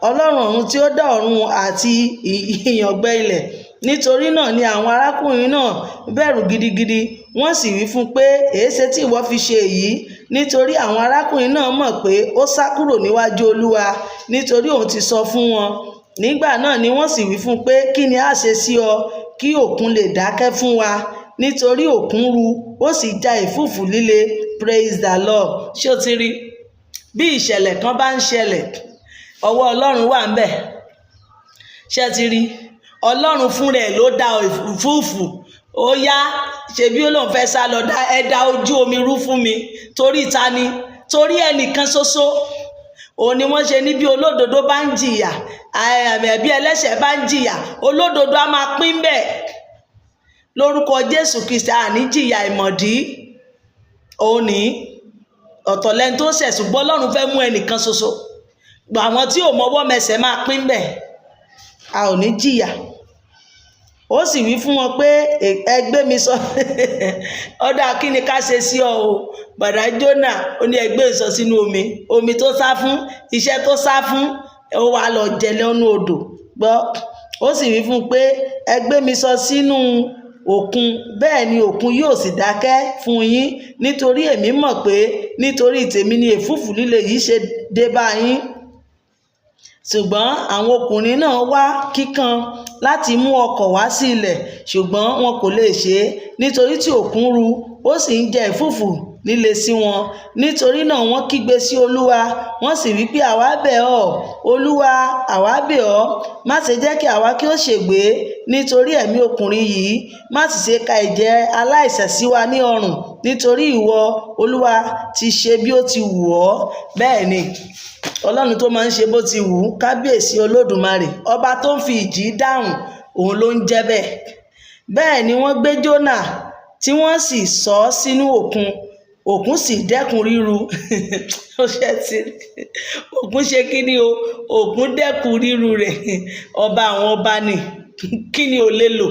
Ọlọ́run ọ̀run tí ó dá ọ̀run àti ìyàngbẹ ilẹ̀. Nítorí náà ni àwọn arákùnrin náà bẹ̀rù gidigidi, wọ́n sì wí fún un pé, èéṣe tí ìwọ fi ṣe èyí? Nítorí àwọn arákùnrin náà mọ̀ pé ó sá kúrò níwájú Olúwa, nítorí òun ti sọ fún wọn. Nígbà náà ni wọ́n sì wí fún un pé, kí ni a ṣe sí ọ kí òkun lè dákẹ́ fún wa? Nítorí òkun ru, ó sì ja ẹ̀fúùfù líle. Praise the Lord. Ṣé o ti rí? Bí ìṣẹ̀lẹ̀ kan bá ń ṣẹlẹ̀, ọwọ́ Ọlọ́run wà ńbẹ̀. Ṣé ti rí? Ọlọ́run fúnra ẹ̀ ló dá ẹ̀fúùfù. Ó yá, ṣebí ó lóun fẹ́ sá lọ ẹ dá ojú omi rú fún mi. Torí ta ni? Torí ẹnìkan ṣoṣo. Òun ni wọ́n ṣe ní bí olódodo bá ń jìyà, bí ẹlẹ́ṣẹ̀ bá ń jìyà, olódodo á máa pín bẹ́ẹ̀. Lórúkọ Jésù Kristi àní jìyà ìmọ̀dí. Òun ní ọ̀tọ̀ lẹ́ni tó ṣẹ̀, ṣùgbọ́n Ọlọ́run fẹ́ mú ẹnìkan ṣoṣo. Àwọn tí ò mọwọ́ mẹsẹ̀ máa pín bẹ́ẹ̀. A ò ní jìyà. Ó sì wí fún wọn pé, ẹ gbé mi sọ ọ̀dà kí ni ká ṣe sí ọ o? Bàdá Jónà ó ní ẹ gbé sọ sínú omi tó sá fún, iṣẹ́ tó sá fún, ó wá lọ jẹ lọ́nú odò. Gbọ́, ó sì wí fún un pé, ẹ gbé mi sọ sínú òkun, bẹ́ẹ̀ ni òkun yóò sì dákẹ́ fún yín, nítorí èmi mọ̀ pé nítorí tèmi ni ẹ̀fúùfù líle yìí ṣe dé bá yín. Ṣùgbọ́n àwọn ọkùnrin náà wá kíkan láti mú ọkọ̀ wá sí ilẹ̀, ṣùgbọ́n wọn kò lè ṣe é, nítorí tí òkun ru, ó sì ń jẹ ẹ̀fúùfù líle sí wọn. Nítorí náà wọ́n kígbe sí Olúwa, wọ́n sì wí pé, àwa bẹ̀ ọ́, Olúwa, àwa bẹ̀ ọ́, má ṣe jẹ́ kí àwa kí ó ṣègbé nítorí ẹ̀mí ọkùnrin yìí, má sì ṣe ka ẹ̀jẹ̀ aláìṣẹ̀ sí wa ní ọrùn, nítorí ìwọ, Olúwa, ti ṣe bí ó ti wù ọ́. Bẹ́ẹ̀ ni Ọlọ́run tó máa ń ṣe bó ti wù ú. Kábíyèsí Olódùmarè, ọba tó ń fi ìjì dáhùn, òun ló ń jẹ́ bẹ́ẹ̀. Bẹ́ẹ̀ ni wọ́n gbé Jónà tí wọ́n sì sọ ọ́ sínú òkun, òkun sì dẹ́kun ríru. Òkun ṣe kí ni o? Òkun dẹ́kun ríru rẹ̀. Ọba àwọn ọba ni. Kí ni ò lè lò?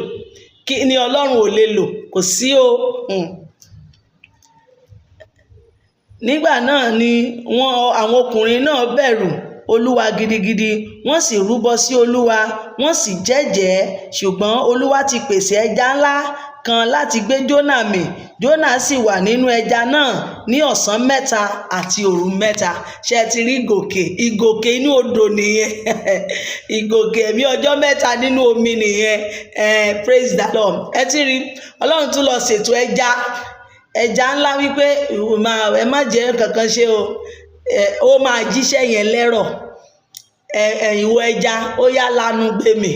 Kí ni Ọlọ́run ò lè lò? Kò sí o. Nígbà náà ni àwọn ọkùnrin náà bẹ̀rù Olúwa gidigidi, wọ́n sì rúbọ sí Olúwa, wọ́n sì jẹ́jẹ̀ẹ́. Ṣùgbọ́n Olúwa ti pèsè ẹja ńlá kan láti gbé Jónà mì. Jónà sì wà nínú ẹja náà ní ọ̀sán mẹ́ta àti òru mẹ́ta. Ṣé ti rí ìgòkè inú odò nìyẹn? Ìgòkè ẹ̀mí ọjọ́ mẹ́ta nínú omi nìyẹn. Praise the Lord. Ẹ ti rí, Ọlọ́run tún lọ ṣètò ẹja ńlá wípé ẹ má jẹ́ kankan ṣe o. Ó máa jíṣẹ́ yẹn lẹ́rọ̀. Ìwọ ẹja, ó yá lanu gbé mì.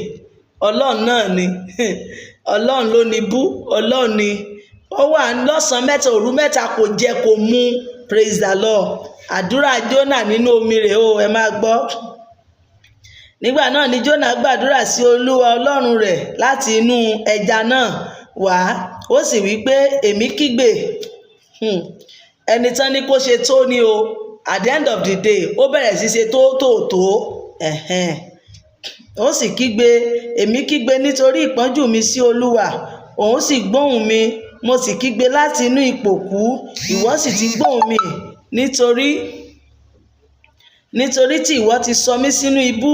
Ọlọ́run náà ni. Ọlọ́run ló ní bú. Ọlọ́run ni. Ó wà lọ́sàn-án mẹ́ta òru mẹ́ta, kò jẹ kò mu. Praise the Lord. Àdúrà Jónà nínú omi rẹ̀ o, ẹ máa gbọ́. Nígbà náà ni Jónà gbàdúrà sí Olúwa Ọlọ́run rẹ̀ láti inú ẹja náà wá. Ó sì wí pé, èmi kígbe. Ẹni tán ní kó ṣe tó ni o. At the end of the day, ó bẹ̀rẹ̀ sí ṣe tó. Ó sì kígbe, èmi kígbe nítorí ìpọ́njú mi sí Olúwa, òun sì gbóhùn mi. Mo sì kígbe láti inú ìpòkú, ìwọ sì ti gbóhùn mi. Nítorí tí ìwọ ti sọ mí sínú ibú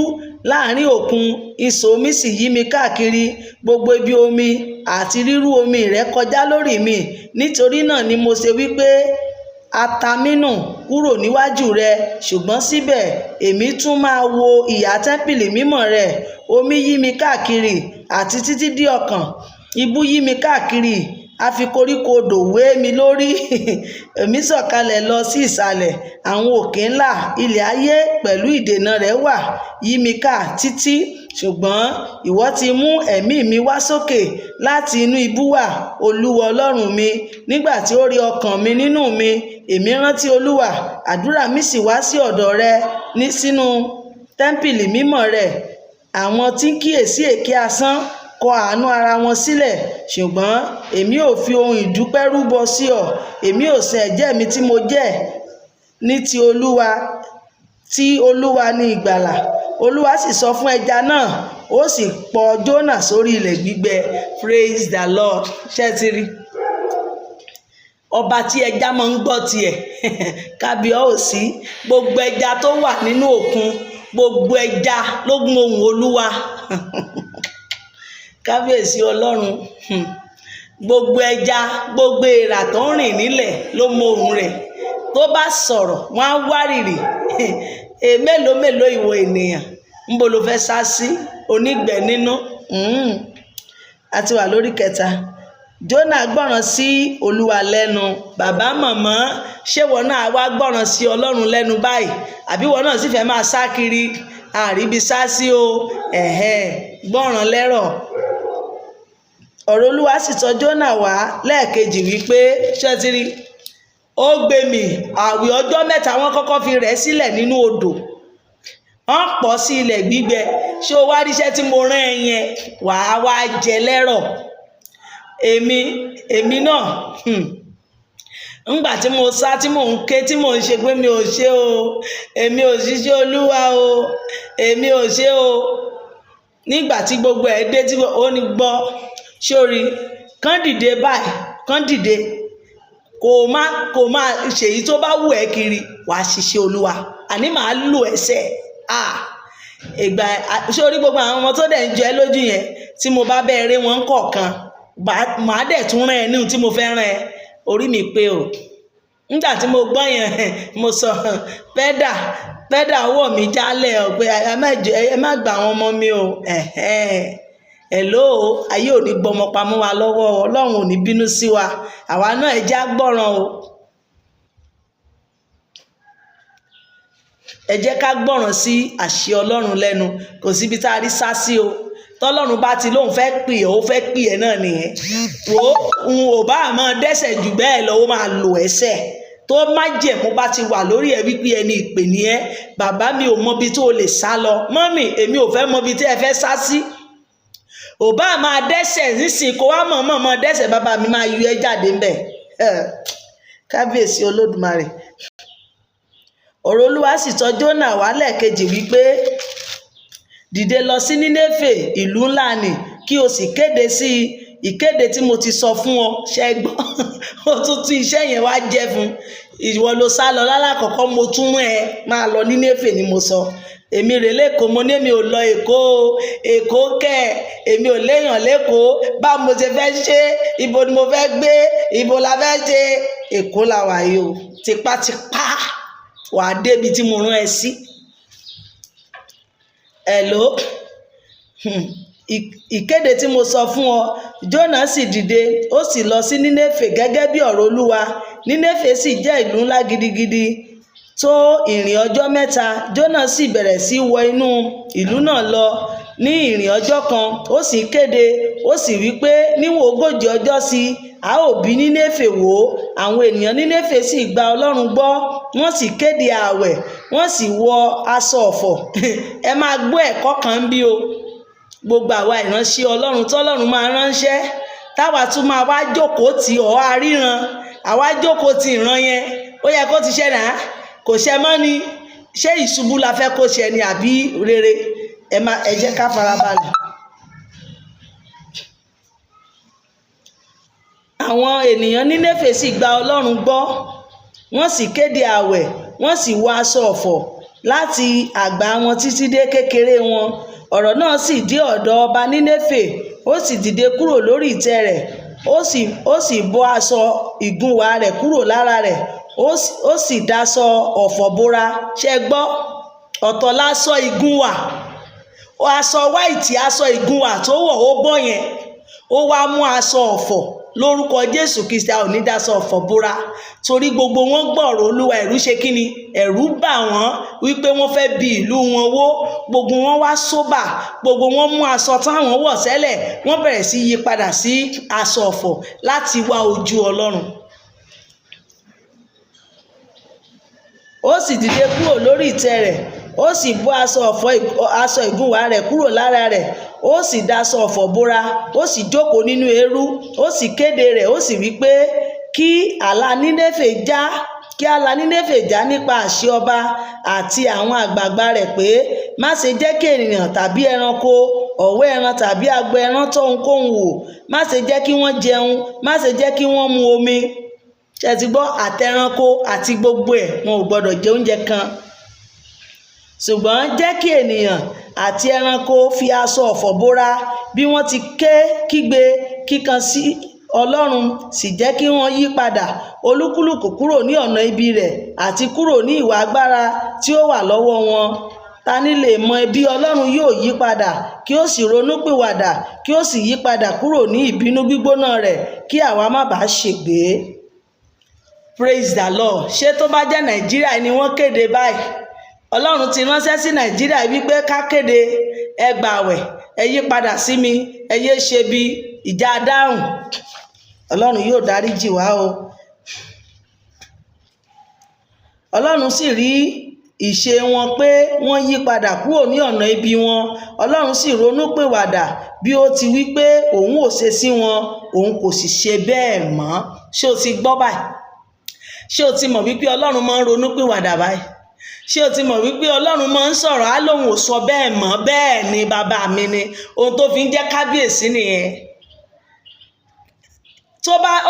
láàrin òkun, ìṣàn omi sì yí mi káàkiri, gbogbo ibi omi àti rírú omi rẹ kọjá lórí mi. Nítorí náà ni mo ṣe wí pé, a ta mí nù kúrò níwájú rẹ, ṣùgbọ́n síbẹ̀ èmi tún máa wo ìhà tẹ́ḿpìlì mímọ́ rẹ. Omi yí mi káàkiri àti títí dé ọkàn, ibú yí mi káàkiri, a fi koríko odò wé mi lórí. Èmi sọ̀kalẹ̀ lọ sí ìsàlẹ̀, àwọn òkè ńlá ilẹ̀ ayé pẹ̀lú ìdènà rẹ̀ wà yí mi ká títí. Ṣùgbọ́n ìwọ ti mú ẹ̀mí mi wá sókè láti inú ibú wá, Olúwa Ọlọ́run mi. Nígbà tí ó rí ọkàn mi nínú mi, èmi rántí Olúwa, àdúrà mi sì wá sí ọ̀dọ̀ rẹ sínú tẹ́ḿpìlì mímọ́ rẹ. Àwọn tí ń kíyèsí èké asán kọ àánú ara wọn sílẹ̀, ṣùgbọ́n èmi ò fi ohun ìdúpẹ́ rúbọ sí ọ. Èmi ò san ẹ̀jẹ́ mi tí mo jẹ́ ní ti Olúwa, tí Olúwa ní ìgbàlà. Olúwa sì sọ fún ẹja náà, ó sì pọ̀ Jónà sórí ilẹ̀ gbígbẹ. Praise the Lord. Ṣé ti rí? ọba tí ẹja máa ń gbọ́ tiẹ̀ kábíyèsí gbogbo ẹja tó wà nínú òkun gbogbo ẹja ló gbọ́ ohùn Olúwa kábíyèsí Ọlọ́run gbogbo ẹja gbogbo èèrà tó ń rìn nílẹ̀ ló mọ ohùn rẹ̀ tó bá sọ̀rọ̀ wọ́n á wárìrì mélòó mélòó ìwọ ènìyàn ńbo ló fẹ́ sá sí onígbẹ̀ nínú. A ti wà lórí kẹta. Jónà gbọ́ràn sí Olúwa lẹ́nu. Bàbá màmá ṣé wọn náà wá gbọ́ràn sí Ọlọ́run lẹ́nu báyìí àbí wọn náà sì fẹ́ máa sá kiri àríbi sá sí o gbọ́ràn lẹ́rọ̀. Ọ̀rọ̀ Olúwa sì tọ̀ Jónà wá lẹ́ẹ̀kejì wípé ṣẹ́tìrí ó gbé mì àwẹ̀ ọjọ́ mẹ́ta wọ́n kọ́kọ́ fi rẹ̀ sílẹ̀ nínú odò wọ́n pọ̀ sí ilẹ̀ gbígbẹ ṣé o wá ríṣẹ́ tí mo rán ẹ yẹn wàá wá jẹ lẹ́rọ̀. Èmi náà ńgbà tí mo sá tí mò ń ké tí mò ń ṣe pé mi ò ṣe o èmi ò ṣiṣẹ́ Olúwa o èmi ò ṣe o nígbà tí gbogbo ẹ̀ dé tí ó ní gbọ́ sórí kán dìde báyìí kán dìde kò má ṣèyí tó bá wù ẹ́ kiri wàá ṣiṣẹ́ Olúwa àní màá lò ẹsẹ̀ ìgbà sórí gbogbo àwọn ọmọ tó dẹ̀ ń jẹ́ lójú yẹn tí mo bá bẹ́ẹ̀ rí wọn kọ̀ọ̀kan màá dẹ̀ tún rán ẹ níhun tí mo fẹ́ rán ẹ orí mi pé o nígbà tí mo gbọ́ yẹn mo sọ pẹ́dà ọwọ́ mi jálẹ̀ ọ pé ẹ má gbà àwọn ọmọ mi o hello ayé ò ní gbọmọ pamọ́ wa lọ́wọ́ Ọlọ́run ò ní bínú sí wa àwa náà ẹ já gbọ́ràn o ẹ jẹ́ ká gbọ́ràn sí àṣẹ Ọlọ́run lẹ́nu kò síbi tá a rí sá sí o tọ́lọ́run bá ti lóun fẹ́ pè ọ́ ó fẹ́ pè ẹ́ náà nìyẹn wo n ò bá àmọ́ dẹ́ṣẹ̀ jù bẹ́ẹ̀ lọ ó máa lò ẹsẹ̀ tó májẹ̀mú bá ti wà lórí ẹ wípé ẹni ìpè ní ẹ bàbá mi ò mọbi tó o lè sá lọ mọ́mì èmi ò fẹ́ mọbi tí ẹ fẹ́ sá sí ò bá máa dẹ́ṣẹ̀ nísìnyí kó wá mọ̀ dẹ́ṣẹ̀ bàbá mi máa yọ ẹ jáde ńbẹ̀ kábíyèsí Olódùmarè. Ọ̀rọ̀ Olúwa sì tọ̀ Jónà wá lẹ́ẹ̀kejì wípé dìde lọ sí Nínéfè ìlú ńlá nì kí o sì kéde sí ìkéde tí mo ti sọ fún ọ ṣe gbọ́ ó tún tún iṣẹ́ yẹn wá jẹ́ fún ìwọ ló sá lọ lálàkọ́kọ́ mo tún rán ẹ máa lọ Nínéfè ni mo sọ èmi rè lẹ́kọ̀ọ́ mo ní èmi ò lọ Èkó kẹ́ èmi ò léèyàn lẹ́kọ̀ọ́ báwo mo ṣe fẹ́ ṣe ibo ni mo fẹ́ gbé ibo la fẹ́ ṣe Èkó la wà yìí o tipátipá wàá débi tí mo rán ẹ sí. Hello ìkéde tí mo sọ fún ọ Jónà sì dìde ó sì lọ sí Nínéfè gẹ́gẹ́ bí ọ̀rọ̀ Olúwa Nínéfè sì jẹ́ ìlú ńlá gidigidi tó ìrìn ọjọ́ mẹ́ta Jónà sì bẹ̀rẹ̀ sí wọ inú ìlú náà lọ ní ìrìn ọjọ́ kan ó sì kéde ó sì wí pé níwọ̀n 40 ọjọ́ sí a ó bí Nínéfè wò àwọn ènìyàn Nínéfè sì gba Ọlọ́run gbọ́ wọ́n sì kéde ààwẹ̀ wọ́n sì wọ aṣọ ọ̀fọ̀ ẹ máa gbọ́ ẹ̀kọ́ kan bí o gbogbo àwa ìránṣẹ́ Ọlọ́run tọ́lọ́run máa ránṣẹ́ táwa tún máa wá jókòó tì ọ́ àríran àwa jókòó tì ìran yẹn ó yẹ kó ti ṣe náà kò ṣe mọ́ ni ṣé ìṣubú la fẹ́ kó ṣe ni àbí rere ẹ jẹ́ ká farabalẹ̀. Àwọn ènìyàn Nínéfè sì gba Ọlọ́run gbọ́ wọ́n sì kéde ààwẹ̀ wọ́n sì wọ aṣọ ọ̀fọ̀ láti àgbà wọn títí dé kékeré wọn ọ̀rọ̀ náà sì dé ọ̀dọ̀ ọba Nínéfè ó sì dìde kúrò lórí ìtẹ́ rẹ̀ ó sì bọ́ aṣọ ìgúnwà rẹ̀ kúrò lára rẹ̀ ó sì dáṣọ ọ̀fọ̀ bora ṣe gbọ́ ọ̀tọ̀ láṣọ ìgúnwà aṣọ wáìtì aṣọ ìgúnwà tó wọ̀ ó bọ́ yẹn ó wá mú aṣọ ọ̀fọ̀ lórúkọ Jésù Kristi a ò ní dáṣọ ọ̀fọ̀ bora torí gbogbo wọn gbọ́rọ̀ Olúwa ẹ̀rù ṣe kíni ẹ̀rù bà wọ́n wípé wọ́n fẹ́ bi ìlú wọn wó gbogbo wọn wá sóbà gbogbo wọn mú aṣọ táwọn wọ̀ sẹ́lẹ̀ wọ́n bẹ̀rẹ̀ sí yí padà sí aṣọ ọ̀fọ̀ láti wá ojú Ọlọ́run. Ó sì dìde kúrò lórí ìtẹ́ rẹ̀ ó sì bọ́ aṣọ ìgúnwà rẹ̀ kúrò lára rẹ̀ ó sì dáṣọ ọ̀fọ̀ bora ó sì jókòó nínú eérú ó sì kéde rẹ̀ ó sì wí pé kí àlà Nínéfè já nípa àṣẹ ọba àti àwọn àgbààgbà rẹ̀ pé má ṣe jẹ́ kí ènìyàn tàbí ẹranko ọ̀wọ́ ẹran tàbí agbo ẹran tó ohunkóhun wò má ṣe jẹ́ kí wọ́n jẹun má ṣe jẹ́ kí wọ́n mu omi ṣé ti gbọ́, àtẹranko àti gbogbo ẹ̀ wọn ò gbọ́dọ̀ jẹ oúnjẹ kan, ṣùgbọ́n jẹ́ kí ènìyàn àti ẹranko fi aṣọ ọ̀fọ̀ bóra bí wọ́n ti kígbe kíkan sí Ọlọ́run, sì jẹ́ kí wọ́n yí padà olúkúlùkù kúrò ní ọ̀nà ibi rẹ̀ àti kúrò ní ìwà agbára tí ó wà lọ́wọ́ wọn. Ta ni lè mọ bí Ọlọ́run yóò yí padà kí ó sì ronúpìwàdà kí ó sì yí padà kúrò ní ìbínú gbígbóná rẹ̀ kí àwa má bàa ṣègbé. Praise the Lord. Ṣé tó bá jẹ́ Nàìjíríà ni wọ́n kéde báyìí, Ọlọ́run ti ránṣẹ́ sí Nàìjíríà wípé ká kéde ẹ gbààwẹ̀, ẹ yí padà sí mi, ẹ yé ṣe bí ìjà dáhùn, Ọlọ́run yóò dáríjì wá o. Ọlọ́run sì rí ìṣe wọn pé wọ́n yí padà kúrò ní ọ̀nà ibi wọn. Ọlọ́run sì ronúpìwàdà bí ó ti wí pé òun ò ṣe sí wọn, òun kò sì ṣe bẹ́ẹ̀ mọ́. Ṣé o ti gbọ́ báyìí? Ṣé o ti mọ̀ wípé Ọlọ́run máa ń ronúpìwàdà báyìí? Ṣé o ti mọ̀ wípé Ọlọ́run máa ń sọ̀rọ̀ á lóun ò sọ bẹ́ẹ̀ mọ́, bẹ́ẹ̀ ni bàbá mi ni, ohun tó fi ń jẹ́ kábíyèsí nìyẹn.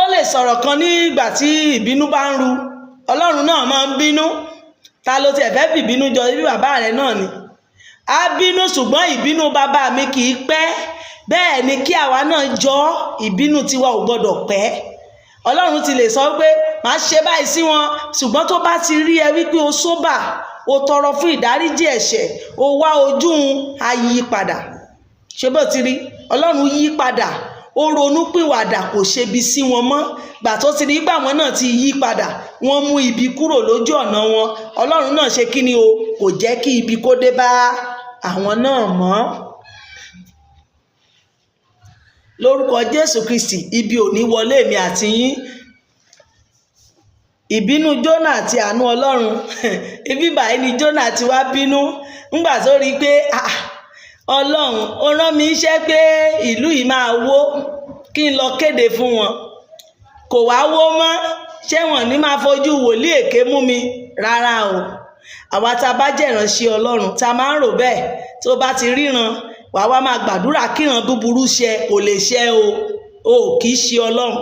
Ó lè sọ̀rọ̀ kan ní ìgbà tí ìbínú bá ń ru, Ọlọ́run náà máa ń bínú. Ta ló tiẹ̀ fẹ́ bìbínú jọ, bí bàbá rẹ̀ náà ni. Á bínú, ṣùgbọ́n ìbínú bàbá mi kì í pẹ́. Bẹ́ẹ̀ ni kí àwa náà jọ ìbínú tiwa ò gbọdọ̀ pẹ́. Ọlọ́run ti lè sọ pé màá ṣe báyìí sí wọn, ṣùgbọ́n tó bá ti rí ẹ wípé o sóbà, o tọrọ fún ìdáríjì ẹ̀ṣẹ̀, o wá ojú a yí padà. Ṣé bó ti rí? Ọlọ́run yí padà, ó ronúpìwàdà, kò ṣebi sí wọn mọ́. Gbà tó ti rí gbà wọn náà ti yí padà, wọ́n mú ibi kúrò lójú ọ̀nà wọn. Ọlọ́run náà ṣe kí ni o? Kò jẹ́ kí ibi kó dé bá àwọn náà mọ́. Lórúkọ Jésù Kristi, ibi ò ní wọlé mi àti yín. Ìbínú Jónà àti àánú Ọlọ́run. Ibi báyìí ni Jónà ti wá bínú ńgbà tó rí pé Ọlọ́run ó rán mi iṣẹ́ pé ìlú yìí máa wó, kí n lọ kéde fún wọn. Kò wá wó mọ́. Ṣé wọn ní máa fojú wòlíì èké mú mi? Rárá o. Àwa tá a bá jẹ́ ìránṣẹ́ Ọlọ́run, tá a máa ń rò bẹ́ẹ̀, tó bá ti ríran wàá wá máa gbàdúrà kíran búburú ṣẹ, kò lè ṣẹ o kì í ṣe Ọlọ́run.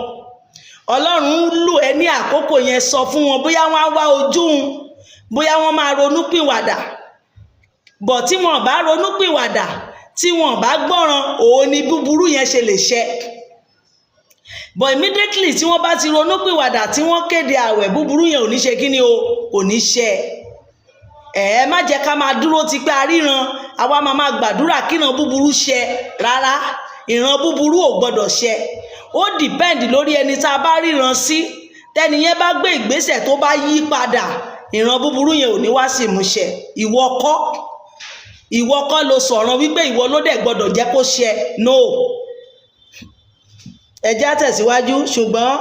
Ọlọ́run lù ẹ́ ní àkókò yẹn, sọ fún wọn bóyá wọ́n á wá ojú un, bóyá wọ́n máa ronúpìwàdà. Bọ̀ tí wọ́n bá ronúpìwàdà, tí wọ́n bá gbọ́ràn, òun ni búburú yẹn ṣe lè ṣẹ. But immediately tí wọ́n bá ti ronúpìwàdà, tí wọ́n kéde àwẹ̀, búburú yẹn ò ní ṣe kí ni o? Kò ní ṣẹ. Ẹ má jẹ́ ká máa dúró ti pé aríran àwa máa gbàdúrà kíran búburú ṣẹ. Rárá, ìran búburú ò gbọdọ̀ ṣẹ. Ó depend lórí ẹni tá a bá ríran sí. Tẹ́ni yẹn bá gbé ìgbésẹ̀ tó bá yí padà, ìran búburú yẹn ò ní wá sí ìmúṣẹ. Ìwọ kọ́ ló sọ̀rọ̀ wípé ìwọ ló dẹ̀ gbọdọ̀ jẹ́ kó ṣẹ. No. Ẹ jẹ́ á tẹ̀síwájú. Ṣùgbọ́n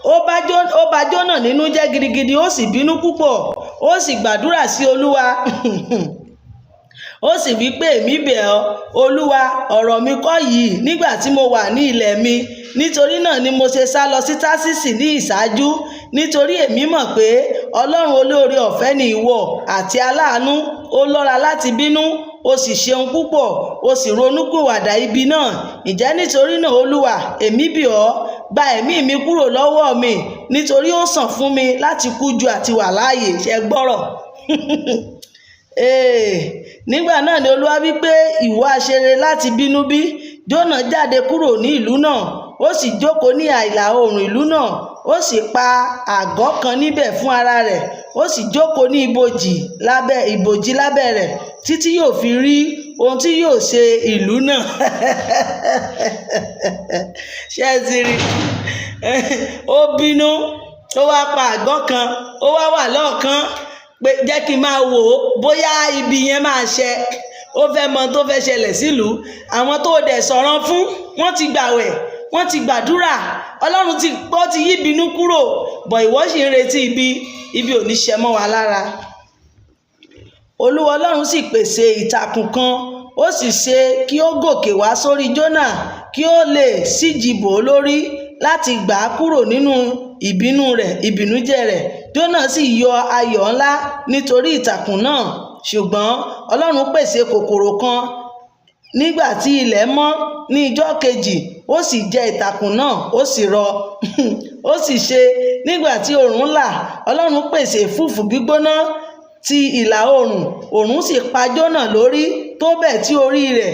ó bà Jónà nínú jẹ́ gidigidi, ó sì bínú púpọ̀, ó sì gbàdúrà sí Olúwa. Ó sì wí pé èmi bẹ̀ ọ́ Olúwa, ọ̀rọ̀ mi kọ́ yìí nígbà tí mo wà ní ilẹ̀ mi. Nítorí náà ni mo ṣe sá lọ sí Tásísì ní ìṣáájú, nítorí èmi mọ̀ pé Ọlọ́run olóore ọ̀fẹ́ ni ìwọ àti aláàánú, ó lọ́ra láti bínú, ó sì ṣeun púpọ̀, ó sì ronúpìwàdà ibi náà. Ǹjẹ́ nítorí náà Olúwa, èmi bẹ̀ ọ́, gba ẹ̀mí mi kúrò lọ́wọ́ mi, nítorí ó sàn fún mi láti kú ju àti wà láàyè. Ṣé gbọ́rọ̀? Nígbà náà ni Olúwa wí pé ìwọ aṣeré láti bínú bí? Jónà jáde kúrò ní ìlú náà, ó sì jókòó ní ìlà oòrùn ìlú náà, ó sì pa àgọ́ kan níbẹ̀ fún ara rẹ̀, ó sì jókòó ní ibojì lábẹ́ rẹ̀ títí yóò fi rí ohun tí yóò ṣe ìlú náà. Ṣé ẹ ti rí? Ó bínú, ó wá pa àgọ́ kan, ó wá wà lọ́ọ̀kan pé jẹ́ kí n máa wò ó bóyá ibi yẹn máa ṣẹ. Ó fẹ́ mọ tó fẹ́ ṣẹlẹ̀ sílùú. Àwọn tó dẹ̀ sọ̀rọ̀ fún, wọ́n ti gbàwẹ̀, wọ́n ti gbàdúrà, Ọlọ́run ti yí bínú kúrò, bọ̀ ìwọ sì ń retí ibi ò ní ṣẹ mọ́ wa lára. Olúwa Ọlọ́run sì pèsè ìtàkùn kan, ó sì ṣe kí ó gòkè wá sórí Jónà kí ó lè síjì bò ó lórí láti gbà á kúrò nínú ìbìnújẹ́ rẹ̀. Jónà sì yọ ayọ̀ ńlá nítorí ìtàkùn náà. Ṣùgbọ́n Ọlọ́run pèsè kòkòrò kan nígbà tí ilẹ̀ mọ́ ní ijọ́ kejì, ó sì jẹ ìtàkùn náà, ó sì rọ. ó sì ṣe nígbà tí oòrùn là, Ọlọ́run pèsè ẹ̀fúùfù gbígbóná ti ìlà oòrùn, oòrùn sì pa Jónà lórí tó bẹ́ẹ̀ tí orí rẹ̀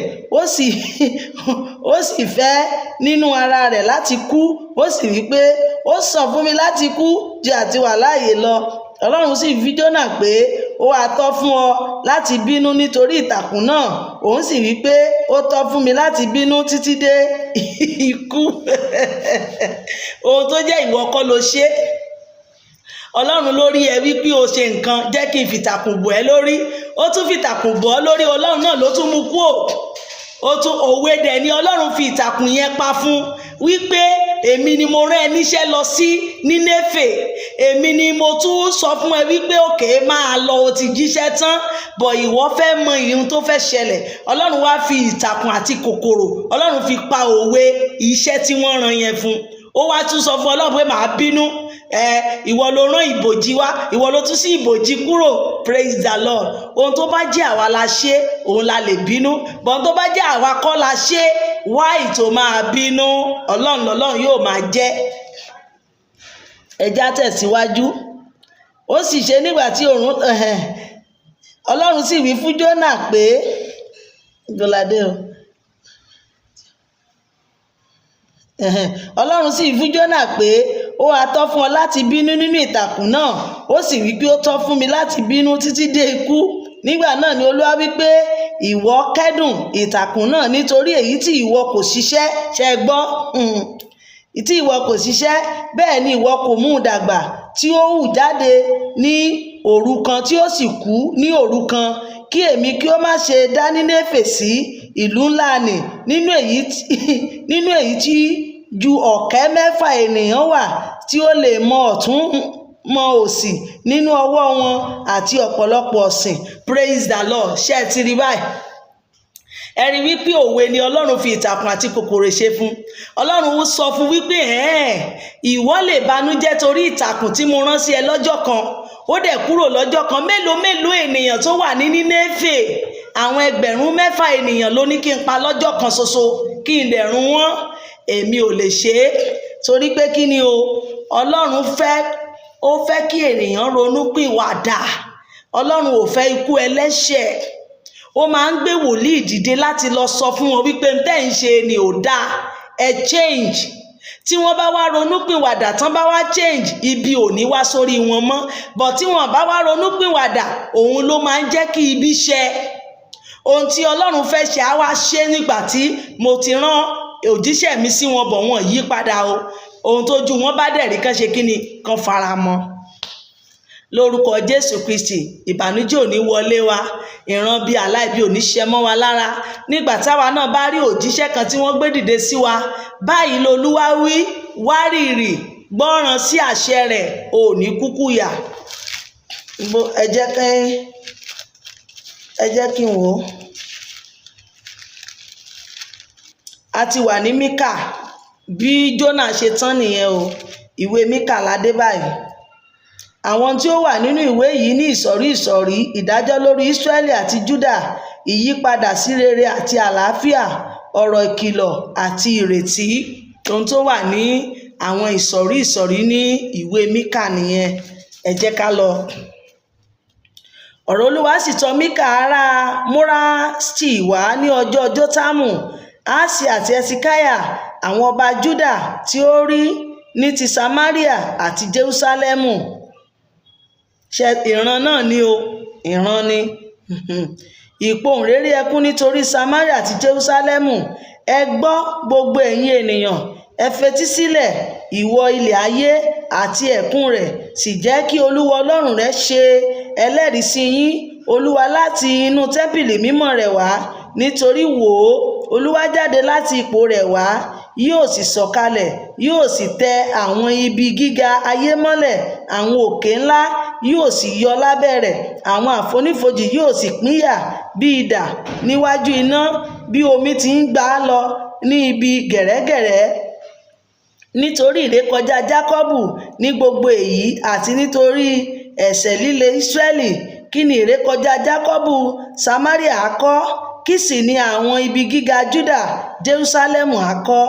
ó sì fẹ́ nínú ara rẹ̀ láti kú. Ó sì wí pé ó sàn fún mi láti kú ju àti wà láàyè lọ. Ọlọ́run sì fi Jónà pé ó wá tọ́ fún ọ láti bínú nítorí ìtàkùn náà. Òun sì wí pé ó tọ́ fún mi láti bínú títí dé ikú. Ohun tó jẹ́ ìwọ kọ́ ló ṣe. Ọlọ́run lórí ẹ wípé o ṣe nǹkan, jẹ́ kí n fìtàkùn bò ẹ́ lórí. Ó tún fìtàkùn bò ọ́ lórí, Ọlọ́run náà ló tún mú kú ò. Ó tún òwe dẹ̀ ni Ọlọ́run fi ìtàkùn yẹn pa fún wípé èmi ni mo rán ẹ níṣẹ́ lọ sí Nínéfè. Èmi ni mo tún sọ fún ẹ wípé òkè máa lọ, o ti jíṣẹ́ tán, bọ̀ ìwọ fẹ́ mọ ìhun tó fẹ́ ṣẹlẹ̀. Ọlọ́run wá fi ìtàkùn àti kòkòrò, Ọlọ́run fi pa òwe iṣẹ́ tí wọ́n rán yẹn fún. Ó wá tún sọ fún Ọlọ́run pé màá bínú. Ìwọ ló rán ìbòjì wá, ìwọ ló tún sí ìbòjì kúrò. Praise the Lord. Ohun tó bá jẹ́ àwa la ṣe, òun la lè bínú. But ohun tó bá jẹ́ àwa kọ́ la ṣe, why tó máa bínú? Ọlọ́run lọ́lọ́run yóò máa jẹ́. Ẹja tẹ̀síwájú. Ó sì ṣe nígbà tí oòrùn Ọlọ́run sì wí fún Jónà pé gbọ́ládé o. Ọlọ́run sì fún Jónà pé ó wá tọ́ fún ọ láti bínú nínú ìtàkùn náà. Ó sì wí pé ó tọ́ fún mi láti bínú títí dé ikú. Nígbà náà ni Olúwa wí pé ìwọ kẹ́dùn ìtàkùn náà nítorí èyí tí ìwọ kò ṣiṣẹ́. Ṣé ẹ gbọ́? Tí ìwọ kò ṣiṣẹ́, bẹ́ẹ̀ ni ìwọ kò mú dàgbà, tí ó hù jáde ní òru kan tí ó sì kú ní òru kan, kí èmi kí ó má ṣe dá Nínéfè sí ìlú ńlá nì nínú èyí tí ju 600,000 ènìyàn wà, tí ó lè mọ ọ̀tún mọ òsì nínú ọwọ́ wọn àti ọ̀pọ̀lọpọ̀ ọ̀sìn. Praise the Lord. Ṣé ẹ ti rí báyìí? Ẹ rí wípé òwe ni Ọlọ́run fi ìtàkùn àti kòkòrò ṣe fún. Ọlọ́run sọ fún wípé ìwọ lè banújẹ́ torí ìtàkùn tí mo rán sí ẹ lọ́jọ́ kan, ó dẹ̀ kúrò lọ́jọ́ kan. Mélòó ènìyàn tó wà ní Nínéfè? Àwọn 6,000 ènìyàn ló ní kí n pa lọ́jọ́ kan ṣoṣo, kí n lè run wọ́n. Èmi ò lè ṣe é, torí pé kí ni o? Ọlọ́run fẹ́ kí ènìyàn ronú pìwàdà. Ọlọ́run ò fẹ́ ikú ẹlẹ́ṣẹ̀. Ó máa ń gbé wòlíì dìde láti lọ sọ fún wọn wípé tẹ́ ń ṣe ni ò dáa, ẹ change. Tí wọ́n bá wá ronú pìwàdà, tán bá wá change, ibi ò ní wá sórí wọn mọ́. But tí wọ́n bá wá ronú pìwàdà, òun ló máa ń jẹ́ kí ibi ṣẹ. Ohun tí Ọlọ́run fẹ́ ṣe á wá ṣe nígbà tí mo ti rán òjíṣẹ́ mi sí wọn, bọ̀ wọ́n yí padà o. Ohun tójú wọn bá dẹ̀ rí kán ṣe kí ni? Kán fara mọ́. Lórúkọ Jésù Kristi, ìbànújẹ́ ò ní wọlé wa, ìran bí aláìbí ò ní ṣẹ mọ́ wa lára. Nígbà táwa náà bá rí òjíṣẹ́ kan tí wọ́n gbé dìde sí wa, báyìí l'Olúwa wí, wárìrì, gbọ́ràn sí àṣẹ rẹ̀, ò ní kúkú yà. Ẹ jẹ́ kí n wò ó. A ti wà ní Míkà. Bí Jónà ṣe tán nìyẹn o. Ìwé Míkà la dé báyìí. Àwọn tí ó wà nínú ìwé yìí ní ìsọ̀rí ìdájọ́ lórí Ísírẹ́lì àti Júdà, ìyípadà sí rere àti àlàáfíà, ọ̀rọ̀ ìkìlọ̀ àti ìrètí. Ohun tó wà ní àwọn ìsọ̀rí ní ìwé Míkà nìyẹn. Ẹ jẹ́ ká lọ. Ọ̀rọ̀ Olúwa sì tọ̀ Míkà ará Móráṣì wá ní ọjọ́ Jótámù, Áṣì àti Ẹsikáyà, àwọn ọba Júdà tí ó rí ní ti Samaria àti Jerúsálẹ́mù. Ìran náà ni o, ìran ni. Ìpohùnréré ẹkún nítorí Samaria àti Jerúsálẹ́mù. Ẹ gbọ́ gbogbo ẹ̀yin ènìyàn, ẹ fetí sílẹ̀, ìwọ ilẹ̀ ayé àti ẹ̀kún rẹ̀, sì jẹ́ kí Olúwa Ọlọ́run rẹ ṣe ẹlẹ́rìí sí yín. Olúwa láti inú tẹ́ḿpìlì mímọ́ rẹ̀ wá, nítorí wò ó, Olúwa jáde láti ipò rẹ̀ wá, yóò sì sọ̀kalẹ̀, yóò sì tẹ àwọn ibi gíga ayé mọ́lẹ̀, àwọn òkè ńlá yóò sì yọ lábẹ́ rẹ̀, àwọn àfonífojì yóò sì pínyà bí idà níwájú iná, bí omi ti ń gbà á lọ ní ibi gẹ̀rẹ́gẹ̀rẹ́. Nítorí ìrékọjá Jákọ́bù ní gbogbo èyí, àti nítorí ẹ̀ṣẹ̀ líle Ísírẹ́lì. Kí ni ìrékọjá Jákọ́bù? Samaria á kọ́. Kí sì ni àwọn ibi gíga Júdà? Jerúsálẹ́mù á kọ́.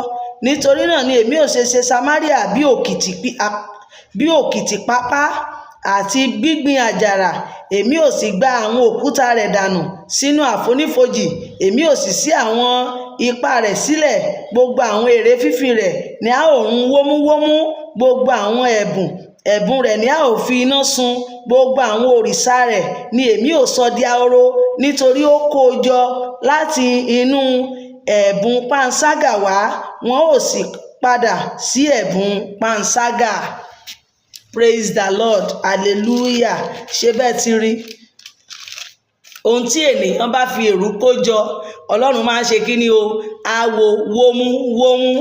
nítorí náà ni èmi ò ṣe ṣe Samaria bí òkìtì pápá àti gbígbìn àjàrà. Èmi ò sì gbá àwọn òkúta rẹ̀ dànù sínú àfonífojì. Èmi ò sì ṣí àwọn ipa rẹ̀ sílẹ̀. Gbogbo àwọn ère fífi rẹ̀ ni a ó run wómúwómú. Gbogbo àwọn ẹ̀bùn rẹ̀ ni a ó fi iná sun. Gbogbo àwọn òrìṣà rẹ̀ ni èmi ò sọ di ahoro, nítorí ó kó o jọ láti inú ẹ̀bùn panṣágà wá. Wọn ó sì padà sí ẹ̀bùn panṣágà. Praise the Lord. Hallelujah. Ṣé bẹ́ẹ̀ ti rí? Ohun tí ènìyàn bá fi èrú kó jọ, Ọlọ́run máa ń ṣe kí ni o? A wo wómúwómú.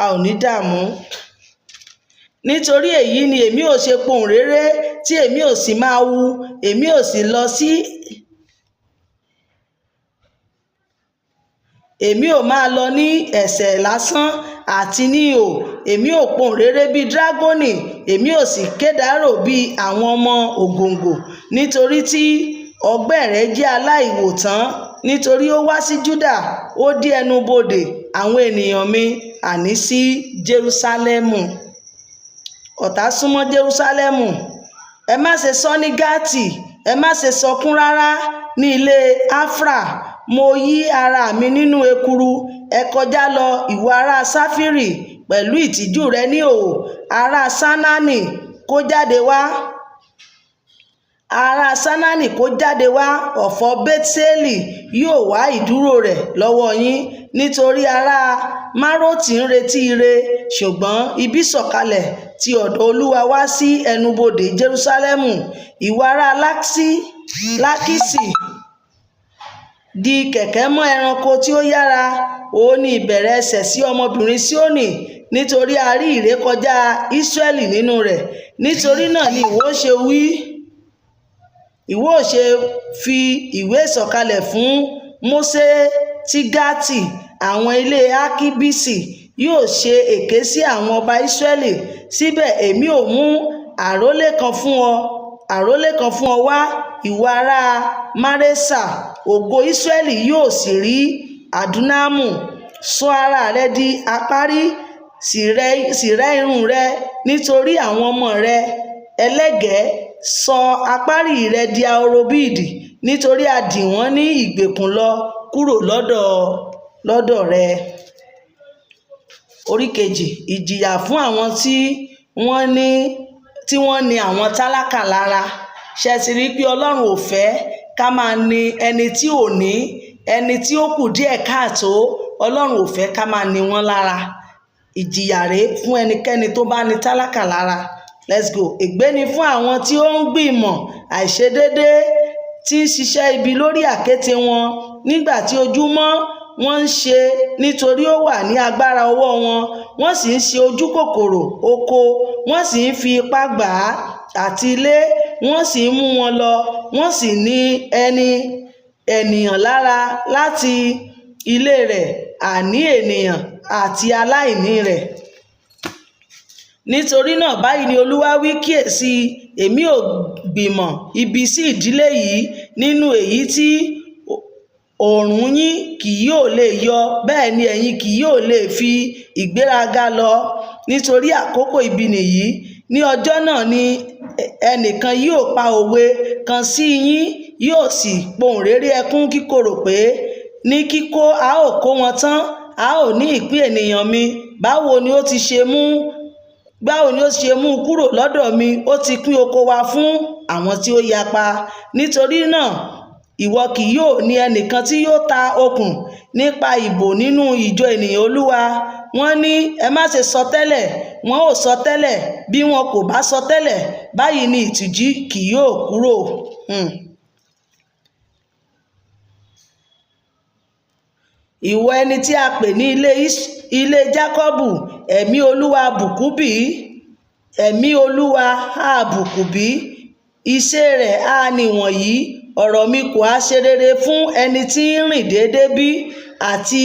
A ò ní dààmú. Nítorí èyí ni èmi ò ṣe pohùn réré, tí èmi ò sì máa wu. Èmi ò sì lọ sí èmi ò máa lọ ní ẹsẹ̀ lásán àti ní ihò. Èmi ò pohùn réré bí dragoni. Èmi ò sì kédàró bí àwọn ọmọ ògòǹgò. Nítorí tí ọgbẹ́ rẹ̀ jẹ́ aláìwòtán. Nítorí ó wá sí Júdà, ó dí ẹnu bodè àwọn ènìyàn mi, àní sí Jerúsálẹ́mù. Ọ̀tá súnmọ́ Jerúsálẹ́mù. Ẹ má ṣe sọ ní Gátì. Ẹ má ṣe sọkún rárá ní ilé Afra. Mo yí ara mi nínú ekuru. Ẹ kọjá lọ, ìwọ ará Sáfírì, pẹ̀lú ìtìjú rẹ ní ìhòhò. Ará Sánánì, kó jáde wá. Ará Sánánì, kó jáde wá. Ọ̀fọ̀ Bẹ́tíélì yóò wá ìdúró rẹ̀ lọ́wọ́ yín. Nítorí ará Márótì ń retí ire, ṣùgbọ́n ibi sọ̀kalẹ̀ ti ọ̀dọ̀ Olúwa wá sí ẹnubodè Jerúsálẹ́mù. Ìwọ ará Lákíṣì, di kẹ̀kẹ́ mọ́ ẹranko tí ó yára. Òun ni ìbẹ̀rẹ̀ ẹsẹ̀ sí ọmọbìnrin Síónì, nítorí a rí ìrékọjá Ísírẹ́lì nínú rẹ̀. Nítorí náà ni ìwọ ó ṣe fi ìwé ìsọ̀kalẹ̀ fún Mósè tí Gátì. Àwọn ilé Akíbísì yóò ṣe èké sí àwọn ọba Ísírẹ́lì. Síbẹ̀ èmi ò mú àrólé kan fún ọ wá, ìwọ ará Márésà. Ògo Ísírẹ́lì yóò sì rí Àdúnámù. Sọ ara rẹ di apárí, sì rẹ́ irun rẹ, nítorí àwọn ọmọ rẹ ẹlẹ́gẹ̀ẹ́. Sọ apárí rẹ di ahoro bí idì, nítorí a dì wọ́n ní ìgbèkùn lọ kúrò lọ́dọ̀ rẹ. Orí kejì. Ìjìyà fún àwọn tí wọ́n ní àwọn tálákà lára. Ṣé ti rí pé Ọlọ́run ò fẹ́ ká máa ní ẹni tí ò ní, ẹni tí ó kù díẹ̀ káàtó. Ọlọ́run ò fẹ́ ká máa ní wọn lára. Ìjìyà rèé fún ẹnikẹ́ni tó bá ní tálákà lára. Let's go. Ègbé ni fún àwọn tí ó ń gbìmọ̀ àìṣedéédé, tí ń ṣiṣẹ́ ibi lórí àkéte wọn. Nígbà tí ojúmọ́ wọ́n ń ṣe, nítorí ó wà ní agbára ọwọ́ wọn. Wọ́n sì ń ṣe ojú kòkòrò oko. Wọ́n sì ń fi ipá gbà á àti ilé. Wọ́n sì ń mú wọn lọ. Wọ́n sì ní ènìyàn lára láti ilé rẹ̀, àní ènìyàn àti aláìní rẹ̀. Nítorí náà báyìí ni Olúwa wí, kíyèsí, èmi ò gbìmọ̀ ibi sí ìdílé yìí, nínú èyí tí oòrùn yín kì yóò lè yọ, bẹ́ẹ̀ ni ẹ̀yin kì yóò lè fi ìgbéraga lọ. Nítorí àkókò ibi nìyí. Ní ọjọ́ náà ni ẹnìkan yóò pa òwe kan sí yín, yóò sì pohùn réré ẹkún kíkorò pé, ní kíkó a ó kó wọn tán, a ó ní ìpín ènìyàn mi. Báwo ni ó ti ṣe mú kúrò lọ́dọ̀ mi? Ó ti pín oko wa fún àwọn tí ó yapa. Nítorí náà ìwọ kì yóò ní ẹnìkan tí yóò ta okùn nípa ìbò nínú ìjọ ènìyàn Olúwa. Wọ́n ní, ẹ má ṣe sọ tẹ́lẹ̀. Wọn ò sọ tẹ́lẹ̀. Bí wọn kò bá sọ tẹ́lẹ̀, báyìí ni ìtìjú kì yóò kúrò. Ìwọ ẹni tí a pè ní ilé Jákọ́bù, ẹ̀mí Olúwa bùkún bí? Ẹ̀mí Olúwa á bùkún bí? Iṣẹ́ rẹ̀ á nìwọ̀nyí. Ọ̀rọ̀ mi kò á ṣe rere fún ẹni tí ń rìn déédéé bí? Àti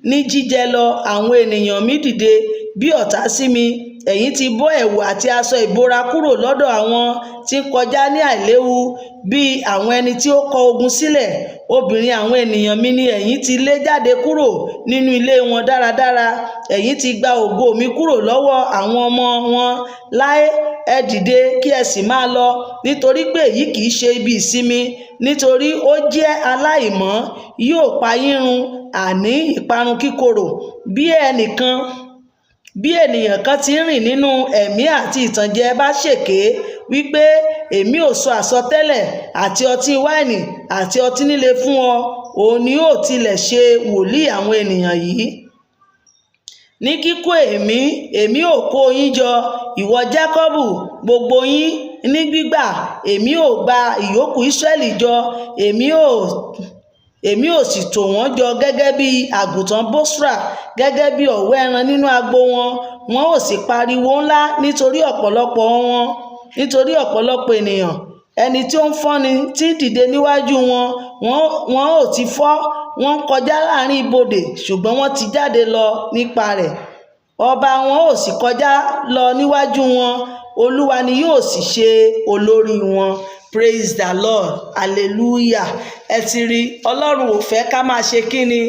ní jíjẹ lọ àwọn ènìyàn mi dìde bí ọ̀tá sí mi. ẹ̀yin ti bọ́ ẹ̀wù àti aṣọ ìbora kúrò lọ́dọ̀ àwọn tí ń kọjá ní àìléwu bí àwọn ẹni tí ó kọ ogun sílẹ̀. Obìnrin àwọn ènìyàn mi ni ẹ̀yin ti lé jáde kúrò nínú ilé wọn dáradára. Ẹ̀yin ti gba ògo mi kúrò lọ́wọ́ àwọn ọmọ wọn láé. Ẹ dìde kí ẹ sì máa lọ, nítorí pé èyí kì í ṣe ibi ìsinmi, nítorí ó jẹ́ aláìmọ́. Yóò pa yín run, àní ìparun kíkorò. Bí ènìyàn kan ti ń rìn nínú ẹ̀mí àti ìtànjẹ bá ṣèké wípé èmi ò sọ àsọtẹ́lẹ̀ àti ọtí wáìnì àti ọtí líle fún ọ, òun ni ó tilẹ̀ ṣe wòlíì àwọn ènìyàn yìí. Ní kíkó èmi ò kó yín jọ, ìwọ Jákọ́bù, gbogbo yín ní gbígbà. Èmi ò gba ìyókù Ísírẹ́lì jọ, èmi ò sì tò wọ́n jọ gẹ́gẹ́ bí àgùntàn Bósra, gẹ́gẹ́ bí ọ̀wọ́ ẹran nínú agbo wọn. Wọn ò sì pariwo ńlá nítorí ọ̀pọ̀lọpọ̀ ènìyàn. Ẹni tí ó ń fọ́ni tí ń dìde níwájú wọn ò ti fọ́. Wọ́n ń kọjá láàrin ibodè, ṣùgbọ́n wọ́n ti jáde lọ nípa rẹ̀. Ọba wọn ò sì kọjá lọ níwájú wọn. Olúwa ni yóò sì ṣe olórí wọn. Praise the Lord. Hallelujah. Ẹ ti rí, Ọlọ́run ò fẹ́ ká máa ṣe kíni?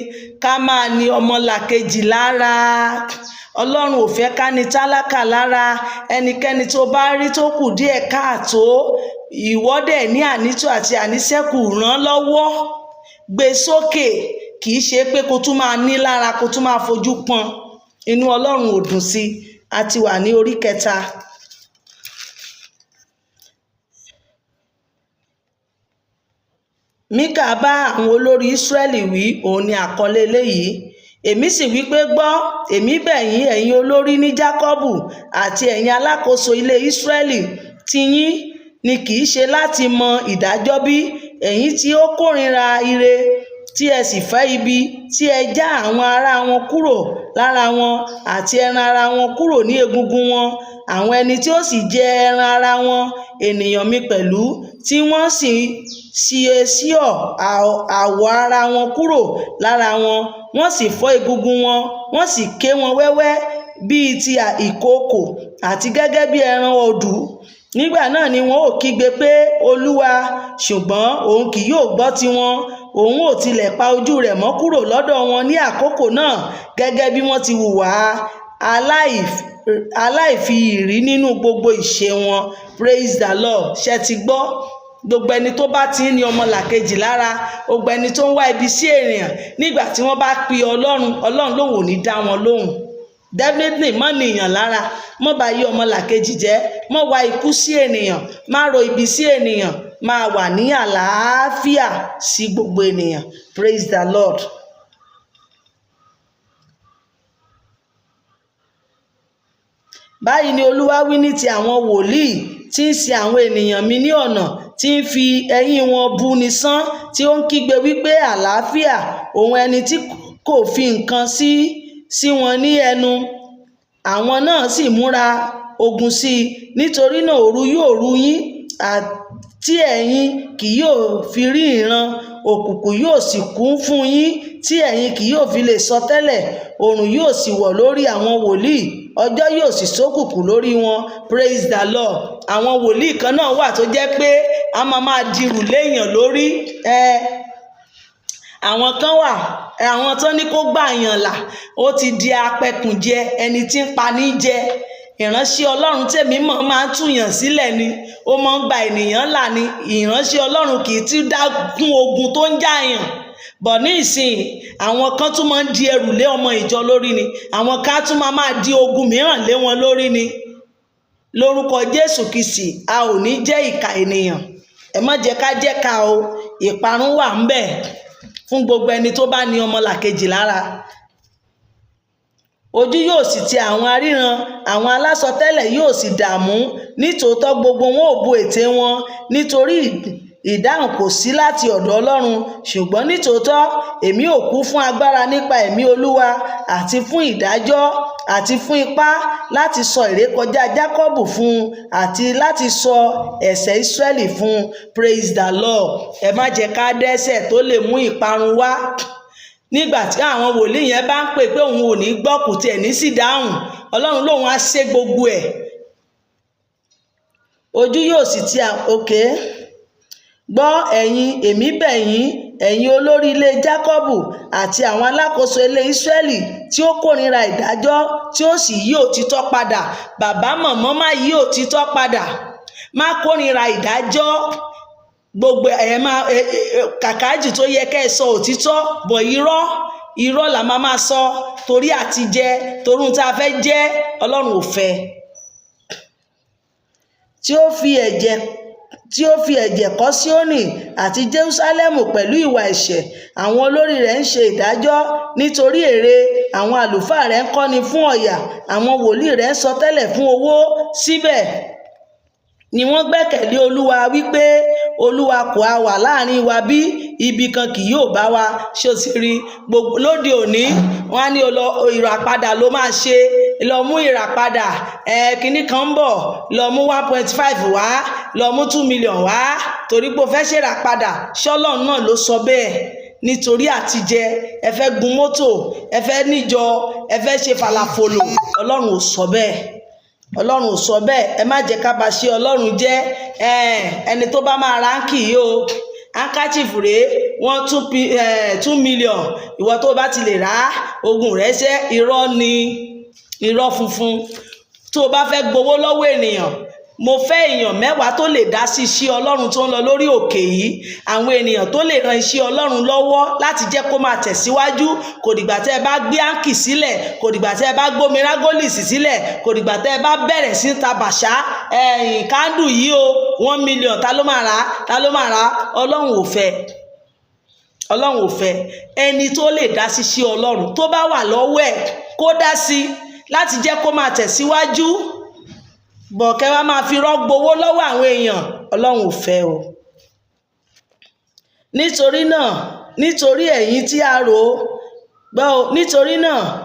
Ká máa ní ọmọlàkejì lára. Ọlọ́run ò fẹ́ ká ní tálákà lára. Ẹnikẹ́ni tó bá rí tó kù díẹ̀ káàtó, ìwọ dẹ̀ ní ànító àti àníṣẹ́kù, ràn lọ́wọ́, gbé sókè. Kì í ṣe pé kó tún máa ní lára, kó tún máa fojú pọ́n. Inú Ọlọ́run ò dùn sí. A ti wà ní orí 3. Míkà bá àwọn olórí Ísírẹ́lì wí, òun ni àkọlé eléyìí. Èmi sì wí pé gbọ́, èmi bẹ̀ yín, ẹ̀yin olórí ní Jákọ́bù àti ẹ̀yin alákòóso ilé Ísírẹ́lì. Tiyín ni kì í ṣe láti mọ ìdájọ́ bí? Ẹ̀yin tí ó kórìíra ire, tí ẹ sì fẹ́ ibi, tí ẹ já àwọn ará wọn kúrò lára wọn àti ẹran ara wọn kúrò ní egungun wọn, àwọn ẹni tí ó sì jẹ ẹran ara wọn, ènìyàn mi pẹ̀lú, tí wọ́n sì ṣíọ àwọ̀ ara wọn kúrò lára wọn, wọ́n sì fọ́ egungun wọn, wọ́n sì ké wọn wẹ́wẹ́ bíi ti ìkookò àti gẹ́gẹ́ bí ẹran ọ̀dú. Nígbà náà ni wọn ó kígbe pé, Olúwa, ṣùgbọ́n òun kì yóò gbọ́ tiwọn. Òun ò tilẹ̀ pa ojú rẹ̀ mọ́ kúrò lọ́dọ̀ wọn ní àkókò náà, gẹ́gẹ́ bí wọ́n ti hùwà aláìfiyèrí nínú gbogbo ìṣe wọn. Praise the Lord. Ṣé ti gbọ́? Gbogbo ẹni tó bá ti ń ní ọmọlàkejì lára, gbogbo ẹni tó ń wá ibi sí ènìyàn, nígbà tí wọ́n bá pe Ọlọ́run lòun ò ní dá wọn lóhùn. Definitely má ní èèyàn lára, má bá yí ọmọlàkejì jẹ́, má wá ikú sí ènìyàn, má ro ibi sí ènìyàn, máa wà ní àlàáfíà sí gbogbo ènìyàn. Praise the Lord. Báyìí ni Olúwa wí ní ti àwọn wòlíì tí ń ṣì àwọn ènìyàn mi ní ọ̀nà, tí ń fi ẹ̀yìn wọn buni sán, tí ó ń kígbe wípé àlàáfíà, òun ẹni tí kò fi nǹkan sí wọn ní ẹnu. Àwọn náà sì múra ogun sí i. Nítorí náà òru yóò ru yín, tí ẹ̀yin kì yóò fi rí ìran, òkùnkùn yóò sì kún fún yín, tí ẹ̀yin kì yóò fi lè sọtẹ́lẹ̀. Oòrùn yóò sì wọ̀ lórí àwọn wòlíì, ọjọ́ yóò sì ṣókùnkùn lórí wọn. Praise the Lord. Àwọn wòlíì kan náà wà tó jẹ́ pé a máa dirù léèyàn lórí. Àwọn kan wà, àwọn tó ní kó gbà yàn là, ó ti di apẹkùnjẹ, ẹni tí ń pa ní jẹ. Ìránṣẹ́ Ọlọ́run tèmi mọ̀ máa ń túyàn sílẹ̀ ni, ó máa ń gba ènìyàn là ni. Ìránṣẹ́ Ọlọ́run kì í ti dákún ogun tó ń jàyàn. Bọ̀ ní ìsìn, àwọn kan tún máa ń di ẹrù lé ọmọ ìjọ lórí ni, àwọn kan tún máa di ogun mìíràn lé wọn lórí ni. Lórúkọ Jésù Kristi, a ò ní jẹ́ ìkà ènìyàn. Ẹ má jẹ́ ká jẹ́ ká o. Ìparun wà ń bẹ fún gbogbo ẹni tó bá ní ọmọlàkejì lára. Ojú yóò sì ti àwọn aríran, àwọn alásọtẹ́lẹ̀ yóò sì dààmú. Nítòótọ́ gbogbo wọn ò bo ètè wọn, nítorí ìdáhùn kò sí láti ọ̀dọ̀ Ọlọ́run. Ṣùgbọ́n nítòótọ́ èmi ò kú fún agbára nípa ẹ̀mí Olúwa, àti fún ìdájọ́, àti fún ipá, láti sọ ìrékọjá Jákọ́bù fún, àti láti sọ ẹ̀ṣẹ̀ Ísírẹ́lì fún. Praise the Lord. Ẹ má jẹ́ ká dẹ́ṣẹ̀ tó lè mú ìparun wá. Nígbà tí àwọn wòlíì yẹn bá ń pè pé òun ò ní gbọ́, kò tiẹ̀ ní sì dáhùn, Ọlọ́run lòun á ṣe gbogbo ẹ̀. Ojú yóò sì ti òkè. Gbọ́ ẹ̀yin, èmi bẹ̀ yín, ẹ̀yin olórí ilé Jákọ́bù àti àwọn alákòóso ilé Ísírẹ́lì tí ó kórìíra ìdájọ́ tí ó sì yí òtítọ́ padà. Bàbá mọ̀mọ́ má yí òtítọ́ padà, má kórìíra ìdájọ́. Gbogbo kàkájì tó yẹ kẹ́ ẹ sọ òtítọ́, bọ̀ irọ́ là máa sọ torí àti jẹ, torí ohun tá a fẹ́ jẹ. Ọlọ́run ò fẹ́. Tí ó fi ẹ̀jẹ̀ kọ́ Síónì àti Jerúsálẹ́mù pẹ̀lú ìwà ẹ̀ṣẹ̀. Àwọn olórí rẹ̀ ń ṣe ìdájọ́ nítorí èrè. Àwọn àlùfáà rẹ̀ ń kọ́ni fún ọ̀yà. Àwọn wòlíì rẹ̀ ń sọtẹ́lẹ̀ fún owó. Síbẹ̀ ni wọ́n gbẹ́kẹ̀lé Olúwa wípé, Olúwa kò ha wà láàrin wa bí? Ibi kan kì yóò bá wa. Ṣé o ti rí? Lóde òní wọ́n á ní ìràpadà ló máa ṣe. Lọ mú ìràpadà, kinní kan ń bọ̀, lọ mú 1.5 wá, lọ mú 2 million wá torí pé o fẹ́ ṣèràpadà. ṣọ́lọ́run náà ló sọ bẹ́ẹ̀? Nítorí àtijẹ, ẹ fẹ́ gun mọ́tò, ẹ fẹ́ níjọ, ẹ fẹ́ ṣe fàlàfòlò. Ọlọ́run ò sọ bẹ́ẹ̀. Ọlọ́run ò sọ bẹ́ẹ̀. Ẹ má jẹ́ ká bà ṣe Ọlọ́run jẹ́. Ẹni tó bá máa ránkì yìí o, handkerchief rèé, wọ́n 2 million. Ìwọ tó bá ti lè rà ogun rẹ̀ ṣẹ́. Irọ́ ni, irọ́ funfun. Tó o bá fẹ́ gbowó lọ́wọ́ ènìyàn, mo fẹ́ èèyàn 10 tó lè dá sí iṣẹ́ Ọlọ́run tó ń lọ lórí òkè yìí. Àwọn ènìyàn tó lè ran iṣẹ́ Ọlọ́run lọ́wọ́ láti jẹ́ kó máa tẹ̀síwájú. Kò dìgbà tẹ́ ẹ bá gbé áǹkì sílẹ̀, kò dìgbà tẹ́ ẹ bá gbómi rágólìsì sílẹ̀, kò dìgbà tẹ́ ẹ bá bẹ̀rẹ̀ sí ta bàṣá. Kándù yìí o, 1 million, ta ló máa rà? Ta ló máa rà? Ọlọ́run ò fẹ́. Ọlọ́run ò fẹ́. Ẹni tó lè dá sí iṣẹ́ Ọlọ́run tó bá wà lọ́wọ́ ẹ̀ kó dá sí láti jẹ́ kó máa tẹ̀síwájú. Bọ̀kẹ́ wá máa fi rọ́gbowó lọ́wọ́ àwọn èèyàn. Ọlọ́run ò fẹ́ o. Nítorí náà, nítorí ẹ̀yin tí a rò gbọ́ o,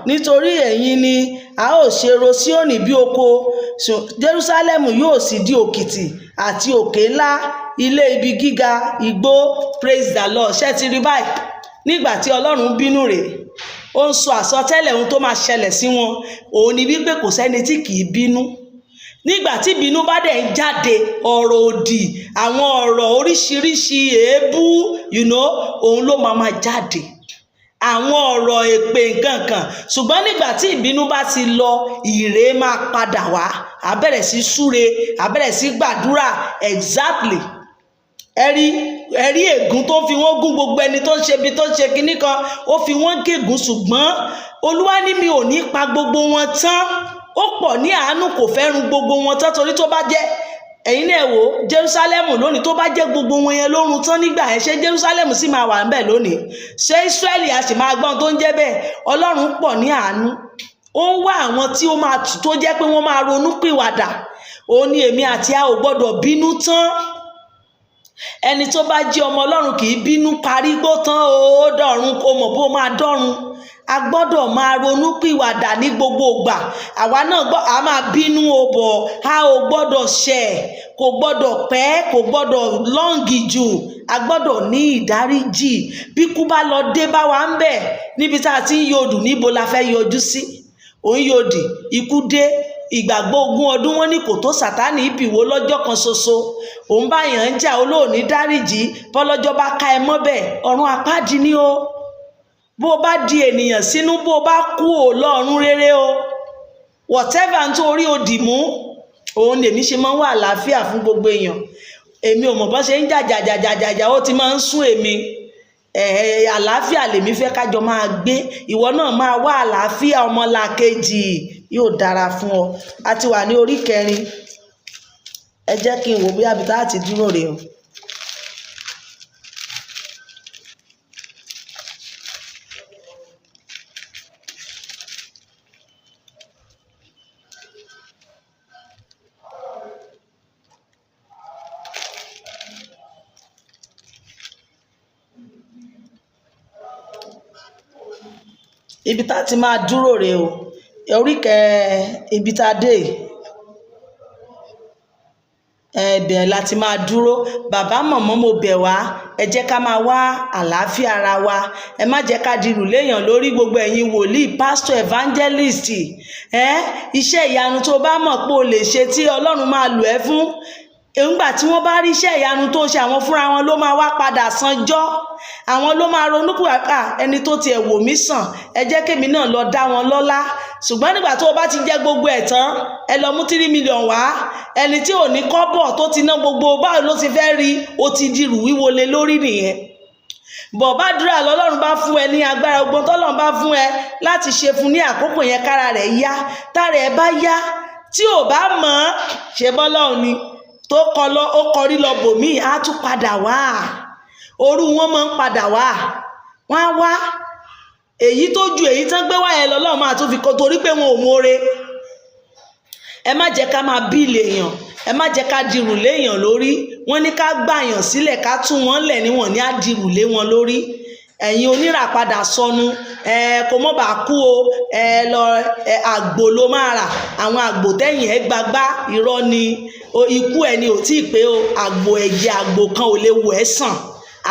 nítorí ẹ̀yin ni a ó ṣe ro Síónì bí oko, Jerúsálẹ́mù yóò sì di òkìtì àti òkè ńlá, ilé ibi gíga, igbó. Praise the Lord. Ṣé ti rí báyìí? Nígbà tí Ọlọ́run bínú rẹ̀, ó ń sọ àsọtẹ́lẹ̀ ohun tó máa ṣẹlẹ̀ sí wọn. Òun ni wípé kò sẹ́ni tí kì í bínú. Nígbà tí ìbínú bá dẹ̀ ń jáde, ọ̀rọ̀ òdì, àwọn ọ̀rọ̀ oríṣiríṣi, èébú, òun ló máa jáde. Àwọn ọ̀rọ̀ èpè nǹkankan. Ṣùgbọ́n nígbà tí ìbínú bá ti lọ, ìre máa padà wá. A bẹ̀rẹ̀ sí súre, a bẹ̀rẹ̀ sí gbàdúrà. Exactly. Ẹ̀rí ègún tó fi wọ́n gún gbogbo ẹni tó ń ṣe bí tó ń ṣe kinní kan, ó fi wọ́n gégùn. Ṣùgbọ́n Olúwa ní mi ò ní pa gbogbo wọn tán. Ó pọ̀ ní àánú, kò fẹ́ run gbogbo wọn tán. Torí tó bá jẹ́, ẹ̀yin náà wò, Jerúsálẹ́mù lónìí tó bá jẹ́ gbogbo wọn yẹn ló run tán nígbà yẹn, ṣé Jerúsálẹ́mù sì máa wà ńbẹ̀ lónìí? Ṣé Ísírẹ́lì a sì máa gbọ́n tó ń jẹ́ bẹ́ẹ̀? Ọlọ́run pọ̀ ní àánú. Ó ń wá àwọn tí ó máa tó jẹ́ pé wọ́n máa ronú pìwàdà. Ó ní èmi àti a ò gbọ́dọ̀ bínú tán. Ẹni tó bá jẹ́ ọmọ Ọlọ́run kì í bínú parí gbó tán. Ó dọ̀run, kó mọ̀ bó máa dọ̀run. A gbọ́dọ̀ máa ronú pìwàdà ní gbogbo ìgbà. Àwa náà a máa bínú o, bọ̀ a ò gbọ́dọ̀ ṣẹ̀, kò gbọ́dọ̀ pẹ́, kò gbọ́dọ̀ lọ́ǹgì jù. A gbọ́dọ̀ ní ìdáríjì. Bí kú bá lọ dé bá wa ń bẹ̀, níbi tá a ti ń yodù, níbo la fẹ́ yọjú sí? Òun yodì, ikú dé. Ìgbàgbọ́ 20 ọdún wọn ní kò tó Sátánì ìbìwó lọ́jọ́ kan ṣoṣo. Òun bá yàn ń jà, olóòní dáríjì, bọ́lọ́jọ́ bá ká ẹ mọ́bẹ̀, ọ̀run àpáàdì ni o. Bó o bá di ènìyàn sínú, bó o bá kú ò lọ́run rere o. Whatever n tó rí o dì mú, òun lèmi ṣe máa ń wà àlàáfíà fún gbogbo èèyàn. Èmi ò mọ̀ bọ́n ṣe ń jàjàjàjàjà, ó ti máa ń sún èmi. Àlàáfíà lèmi fẹ́ kájọ máa gbé. Ìwọ náà máa wá àlàáfíà ọmọlàkejì, yóò dára fún ọ. A ti wà ní orí 4. Ẹ jẹ́ kí n wò bí abìtá àti dúró rè o. Ibi tá ti máa dúró rè o. Orí 4, ibi tá dé. ẹ̀bẹ̀ láti máa dúró. Bàbá mọ̀mọ́ mo bẹ̀ wá, ẹ jẹ́ ká máa wá àlàáfíà ara wa, ẹ má jẹ́ ká dirù léèyàn lórí. Gbogbo ẹ̀yin wòlíì, pásítọ̀, evangelist, iṣẹ́ ìyanu tó bá mọ̀ pé o lè ṣe tí Ọlọ́run máa lò ẹ́ fún, nígbà tí wọ́n bá rí iṣẹ́ ìyanu tó ṣe, àwọn fúnra wọn ló máa wá padà sanjọ́, àwọn ló máa ronú pé ẹni tó tiẹ̀ wò mí sàn, ẹ jẹ́ kémi náà lọ dá wọn lọ́lá. Ṣùgbọ́n nígbà tó o bá ti jẹ́ gbogbo ẹ̀ tán, ẹ lọ mú 3 million wá, ẹni tí ò ní kọ́bọ̀ tó ti ná gbogbo, báwo ló ti fẹ́ rí? O ti dirù wíwo lé lórí nìyẹn. Bọ̀ bá dúrà lọ́lọ́run bá fún ẹ ní agbára, ogun tọ́lọ́run bá fún ẹ láti ṣe fún ní àkókò yẹn, kára rẹ̀ yá, tára ẹ bá yá, tí ò bá mọ̀ ṣe bọ́lọ́run ni tó ó kọrí lọ bòmíì, á tún padà wá. Orú wọn máa ń padà wá, wọ́n á wá èyí tó ju èyí tán gbé wá yẹn lọ́lọ́run máa tún fi kó, torí pé wọn ò mọ̀re. Ẹ má jẹ́ ká máa bíìlì èèyàn, ẹ má jẹ́ ká dirù léèyàn lórí. Wọ́n ní ká gbàyàn sílẹ̀, ká tún wọn lẹ̀, níwọ̀n ní á dirù lé wọn lórí. Ẹ̀yin oníràpadà sọnù, kò mọ́ bá kú o, àgbò ló máa rà. Àwọn àgbò tẹ́yìn ẹ gbagbá, irọ́ ni, ikú ẹni ò tí ì pé o. Àgbò ẹ̀jẹ̀ àgbò kan ò lè wò ẹ́ sàn,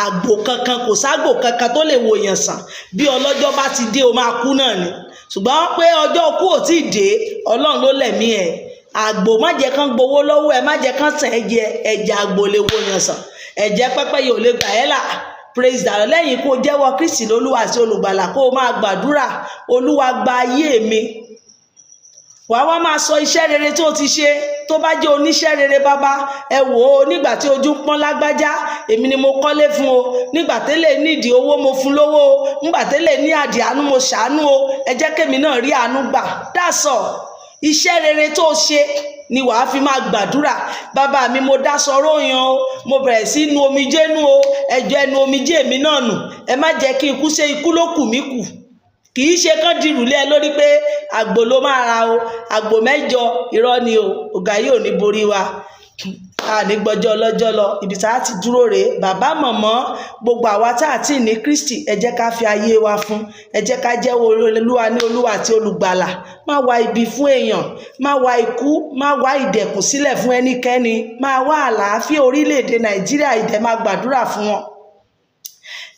àgbò kankan kò ságbo kankan tó lè wò yàn sàn. Bí ọlọ́jọ́ bá ti dé o máa kú náà ni. Ṣùgbọ́n pé ọjọ́ kú ò tí ì dé, Ọlọ́run ló lẹ̀mí ẹ̀. Àgbò má jẹ́ kán gbowó lọ́wọ́ ẹ, má jẹ́ kán tàn ẹ̀jẹ̀ àgbò lè wò yàn sàn, ẹ̀jẹ̀ pẹ́pẹ́yẹ ò lè gbà ẹ́ là. Praise the Lord. Lẹ́yìn kó jẹ́wọ́ Kristi lólúwa àti olùgbàlà, kó o máa gbàdúrà, Olúwa gba ayé mi. Wá máa sọ iṣẹ́ rere tó ti ṣe. Tó bá jẹ́ oníṣẹ́ rere, bàbá ẹ wò ó, nígbà tí ojú pọ́n lágbájá, èmi ni mo kọ́lé fún o. Nígbà tẹ́lẹ̀ nídìí owó, mo fún lówó o. Nígbà tẹ́lẹ̀ ní àdì àánú, mo ṣàánú o. Ẹ jẹ́ kémi náà rí àánú gbà. That's all. Iṣẹ́ rere tó ṣe ni wàá fi máa gbàdúrà. Bàbá mi, mo dá sọ̀rọ̀ yan o, mo bẹ̀rẹ̀ sí nu omijé nù o, ẹjọ́ ẹnu omijé mi náà nù. Ẹ má jẹ́ kí ikú ṣe ikú ló kù mí kù. Kì í ṣe kán dirù lé ẹ lórí pé àgbò ló máa ra o, àgbò 7, irọ́ ni o. Ọ̀gá yóò ní borí wa, ní gbọ́jọ́ ọlọ́jọ́ lọ. Ibi tá a ti dúró rèé. Bàbá mọ̀mọ́, gbogbo àwa tá a ti ní Kristi, ẹ jẹ́ ká fi ayé wa fún, ẹ jẹ́ ká jẹ́wọ́ Olúwa ní Olúwa àti olùgbàlà. Má wá ibi fún èèyàn, má wá ikú, má wá ìdẹ̀kùn sílẹ̀ fún ẹnikẹ́ni, má wá àlàáfíà orílẹ̀-èdè Nàìjíríà, ìdẹ̀ máa gbàdúrà fún wọn.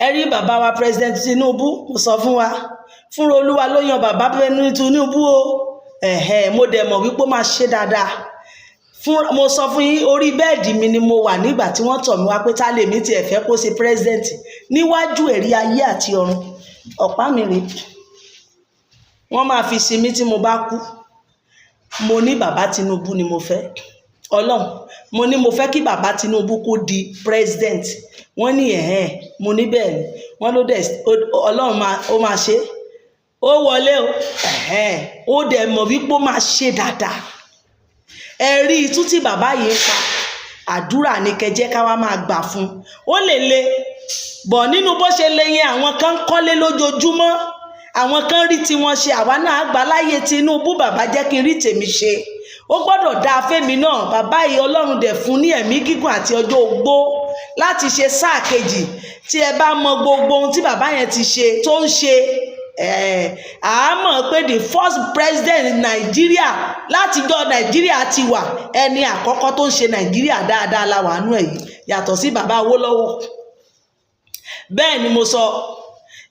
Ẹ rí bàbá wa President Tinubu, mo sọ fún wa, fúnra Olúwa ló yan bàbá Tinubu o. Mo dẹ̀ mọ̀ wípé ó máa ṣe dáadáa. Mo sọ fún yín, orí bẹ́ẹ̀dì mi ni mo wà nígbà tí wọ́n tọ̀ mí wá pé tá lèmi tiẹ̀ fẹ́ kó ṣe president. Níwájú ẹ̀rí ayé àti ọ̀run, ọ̀pá mi rèé, wọ́n máa fi sinmi tí mo bá kú. Mo ní bàbá Tinubu ni mo fẹ́. Ọlọ́run, mo ní mo fẹ́ kí bàbá Tinubu kó di president. Wọ́n ní mo ní bẹ́ẹ̀ ni. Wọ́n ló dẹ̀ Ọlọ́run ó máa ṣe. Ó wọlé o. Ó dẹ̀ mọ̀ wípé ó máa ṣe dáadáa. Ẹ̀rí itú tí bàbá yìí ń pa, àdúrà ní kẹjẹ́ ká wá máa gbà fún. Ó lè le, bọ̀ nínú bó ṣe le yẹn, àwọn kan ń kọ́lé lójoojúmọ́, àwọn kan rí tiwọn ṣe. Àwa náà gbà láyé Tinubu, bàbá jẹ́ kí n rí tèmi ṣe. Ó gbọ́dọ̀ dá fẹ́mi náà. Bàbá yìí, Ọlọ́run dẹ̀ fún ní ẹ̀mí gígùn àti ọjọ́ ogbó láti ṣe sáà kejì. Tí ẹ bá mọ gbogbo ohun tí bàbá yẹn ti ṣe, tó ń ṣe, àmọ́ pé the first president Nàìjíríà látijọ́ Nàìjíríà ti wà, ẹni àkọ́kọ́ tó ń ṣe Nàìjíríà dáadáa la wà nú ẹ̀ yìí, yàtọ̀ sí bàbá Awólọ́wọ̀. Bẹ́ẹ̀ ni mo sọ,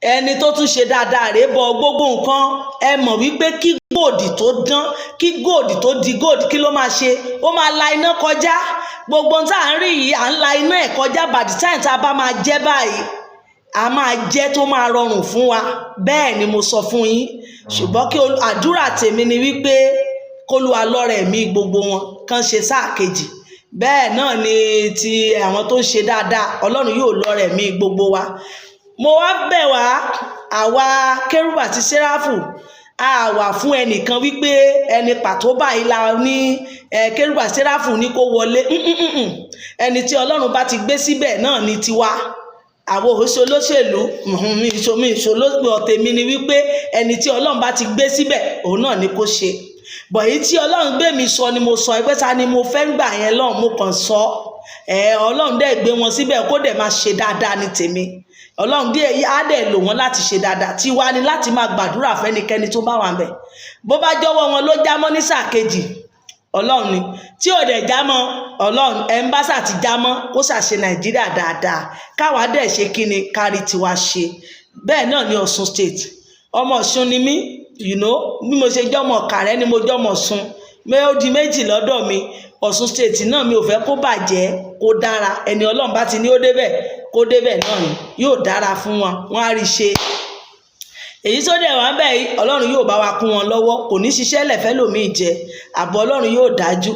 ẹni tó tún ṣe dáadáa rèé. Bọ gbogbo nǹkan, ẹ mọ̀ wípé kí góòdì tó dán, kí góòdì tó di góòdì, kí ló máa ṣe? Ó máa la iná kọjá. Gbogbo tá à ń rí yìí, à ń la iná ẹ̀ kọjá. By the time tá a bá máa jẹ́ báyìí, a máa jẹ́ tó máa rọrùn fún wa. Bẹ́ẹ̀ ni mo sọ fún yín. Ṣùgbọ́n kí àdúrà tèmi ni wípé k'Olúwa lọ́rẹ̀ mi gbogbo wọn kàn ṣe sáà kejì. Bẹ́ẹ̀ náà ni ti àwọn tó ń ṣe dáadáa, Ọlọ́run yóò lọ́rẹ̀ mi gbogbo wa. Mo wá bẹ̀ wá, àwa Kérúbù àti Séráfù, a wà fún ẹnìkan wípé ẹni pàtó báyìí la ní Kérúbù àti Séráfù ní kó wọlé. Ẹni tí Ọlọ́run bá ti gbé síbẹ̀ náà ni tiwa. Àwọn òṣèlú olóṣèlú, mi ìṣòlóṣèlú ọ̀tẹ̀mí ni wípé ẹni tí Ọlọ́run bá ti gbé síbẹ̀, òun náà ni kó ṣe. Bọ̀ èyí tí Ọlọ́run gbé mi sọ ni mo sọ, ẹgbẹ́ ta ni mo fẹ́ gbà yẹn lọ́hùn, mo kàn sọ. Ọlọ́run dẹ̀ gbé wọn síbẹ̀ kó dẹ̀ máa ṣe dáadáa ní tèmi. Ọlọ́run díẹ̀ yìí á dẹ̀ lò wọ́n láti ṣe dáadáa. Tiwa ni láti máa gbàdúrà fẹ́nikẹ́ni tó bá wà ńbẹ̀. Bó bá jọ̀wọ́ wọn ló jámọ́ ní sáà kejì, Ọlọ́run ni tí ò dẹ̀ jámọ́ Ọlọ́run ẹ̀ńbásà ti jámọ́ kó ṣàṣe Nàìjíríà dáadáa káwa dẹ̀ ṣe kí ni kárí tiwa ṣe. Bẹ́ẹ̀ náà ní Ọ̀ṣun state ọmọ Ọ̀ṣun ni mí bí mo ṣe jọ́mọ Ìkàrẹ́ ni mo jọ́mọ Ọ̀ṣun ó di méjì lọ́dọ̀ mi. Ọ̀ṣun state náà mi ò fẹ́ kó bàjẹ́ kó dára ẹni Ọlọ́run bá ti ní ó débẹ̀ kó débẹ̀ náà ni yóò dára fún wọn wọ́n á rí ṣe. Èyí tó dẹ̀ wá bẹ́ẹ̀ yìí Ọlọ́run yóò bá wa kún wọn lọ́wọ́ kò ní ṣiṣẹ́ lẹ̀fẹ́ lòmíì jẹ àbọ̀ Ọlọ́run yóò dájú.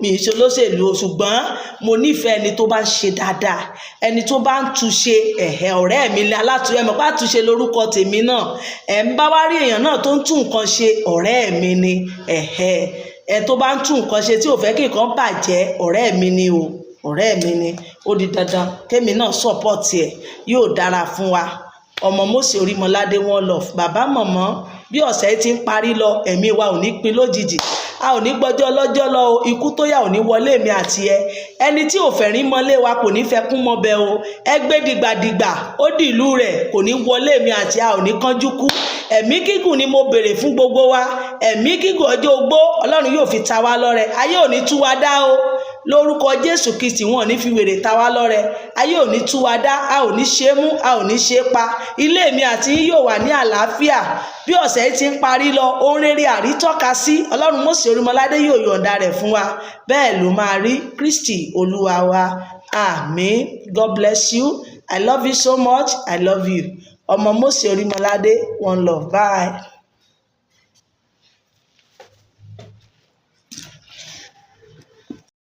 Mi ì ṣe olóṣèlú ṣùgbọ́n mo nífẹ̀ẹ́ ẹni tó bá ń ṣe dáadáa ẹni tó bá ń túṣe ọ̀rẹ́ mi ni alátúnṣe mọ̀ pé àtúnṣe lórúkọ tèmi náà ń bá wá rí èèyàn náà tó ń tún nǹkan ṣe ọ̀rẹ́ mi ni tó bá ń tún nǹkan ṣe tí ò fẹ́ kí nǹkan bàjẹ́ ọ̀rẹ́ mi ni ọ̀rẹ́ mi ni ó di dandan kémi náà support ẹ̀ yóò dára fún wa. Ọmọ Mósè Orímọládé One Love bàbá mọ̀mọ́ bí ọ̀sẹ̀ ti ń parí lọ ẹ̀mí wa ò ní pin lójijì a ò ní gbọ́jọ́ lọ́jọ́ lọ o ikú tó yà ò ní wọlé mi àti ẹ ẹni tí ò fẹ̀rín mọ́lé wa kò ní fẹ́ kún mọ́bẹ o ẹgbẹ́ dìgbàdìgbà ó dìlú rẹ̀ kò ní wọlé mi àti a ò ní kánjú kú. Ẹ̀mí gígùn ni mo béèrè fún gbogbo wa ẹ̀mí gígùn ọjọ́ ogbó Ọlọ́run yóò fi ta wá lọ́rẹ ayé ò ní tú wa dá o lórúkọ Jésù Kristi wọn ò ní fi wèrè ta wá lọ́rẹ ayé ò ní tú wa dá a ò ní ṣe mú a ò ní ṣe pa ilé mi àti yín yóò wà ní àlàáfíà bí ọ̀sẹ̀ ti ń parí lọ ohun rere àrítọ́ka sí Ọlọ́run Mósè Orímọládé yóò yọ̀ǹda rẹ̀ fún wa bẹ́ẹ̀ ló máa rí Kristi Olúwa wa àmín. God bless you. I love you so much. I love you. Ọmọ Mósè Orímọládé One Love. Bye.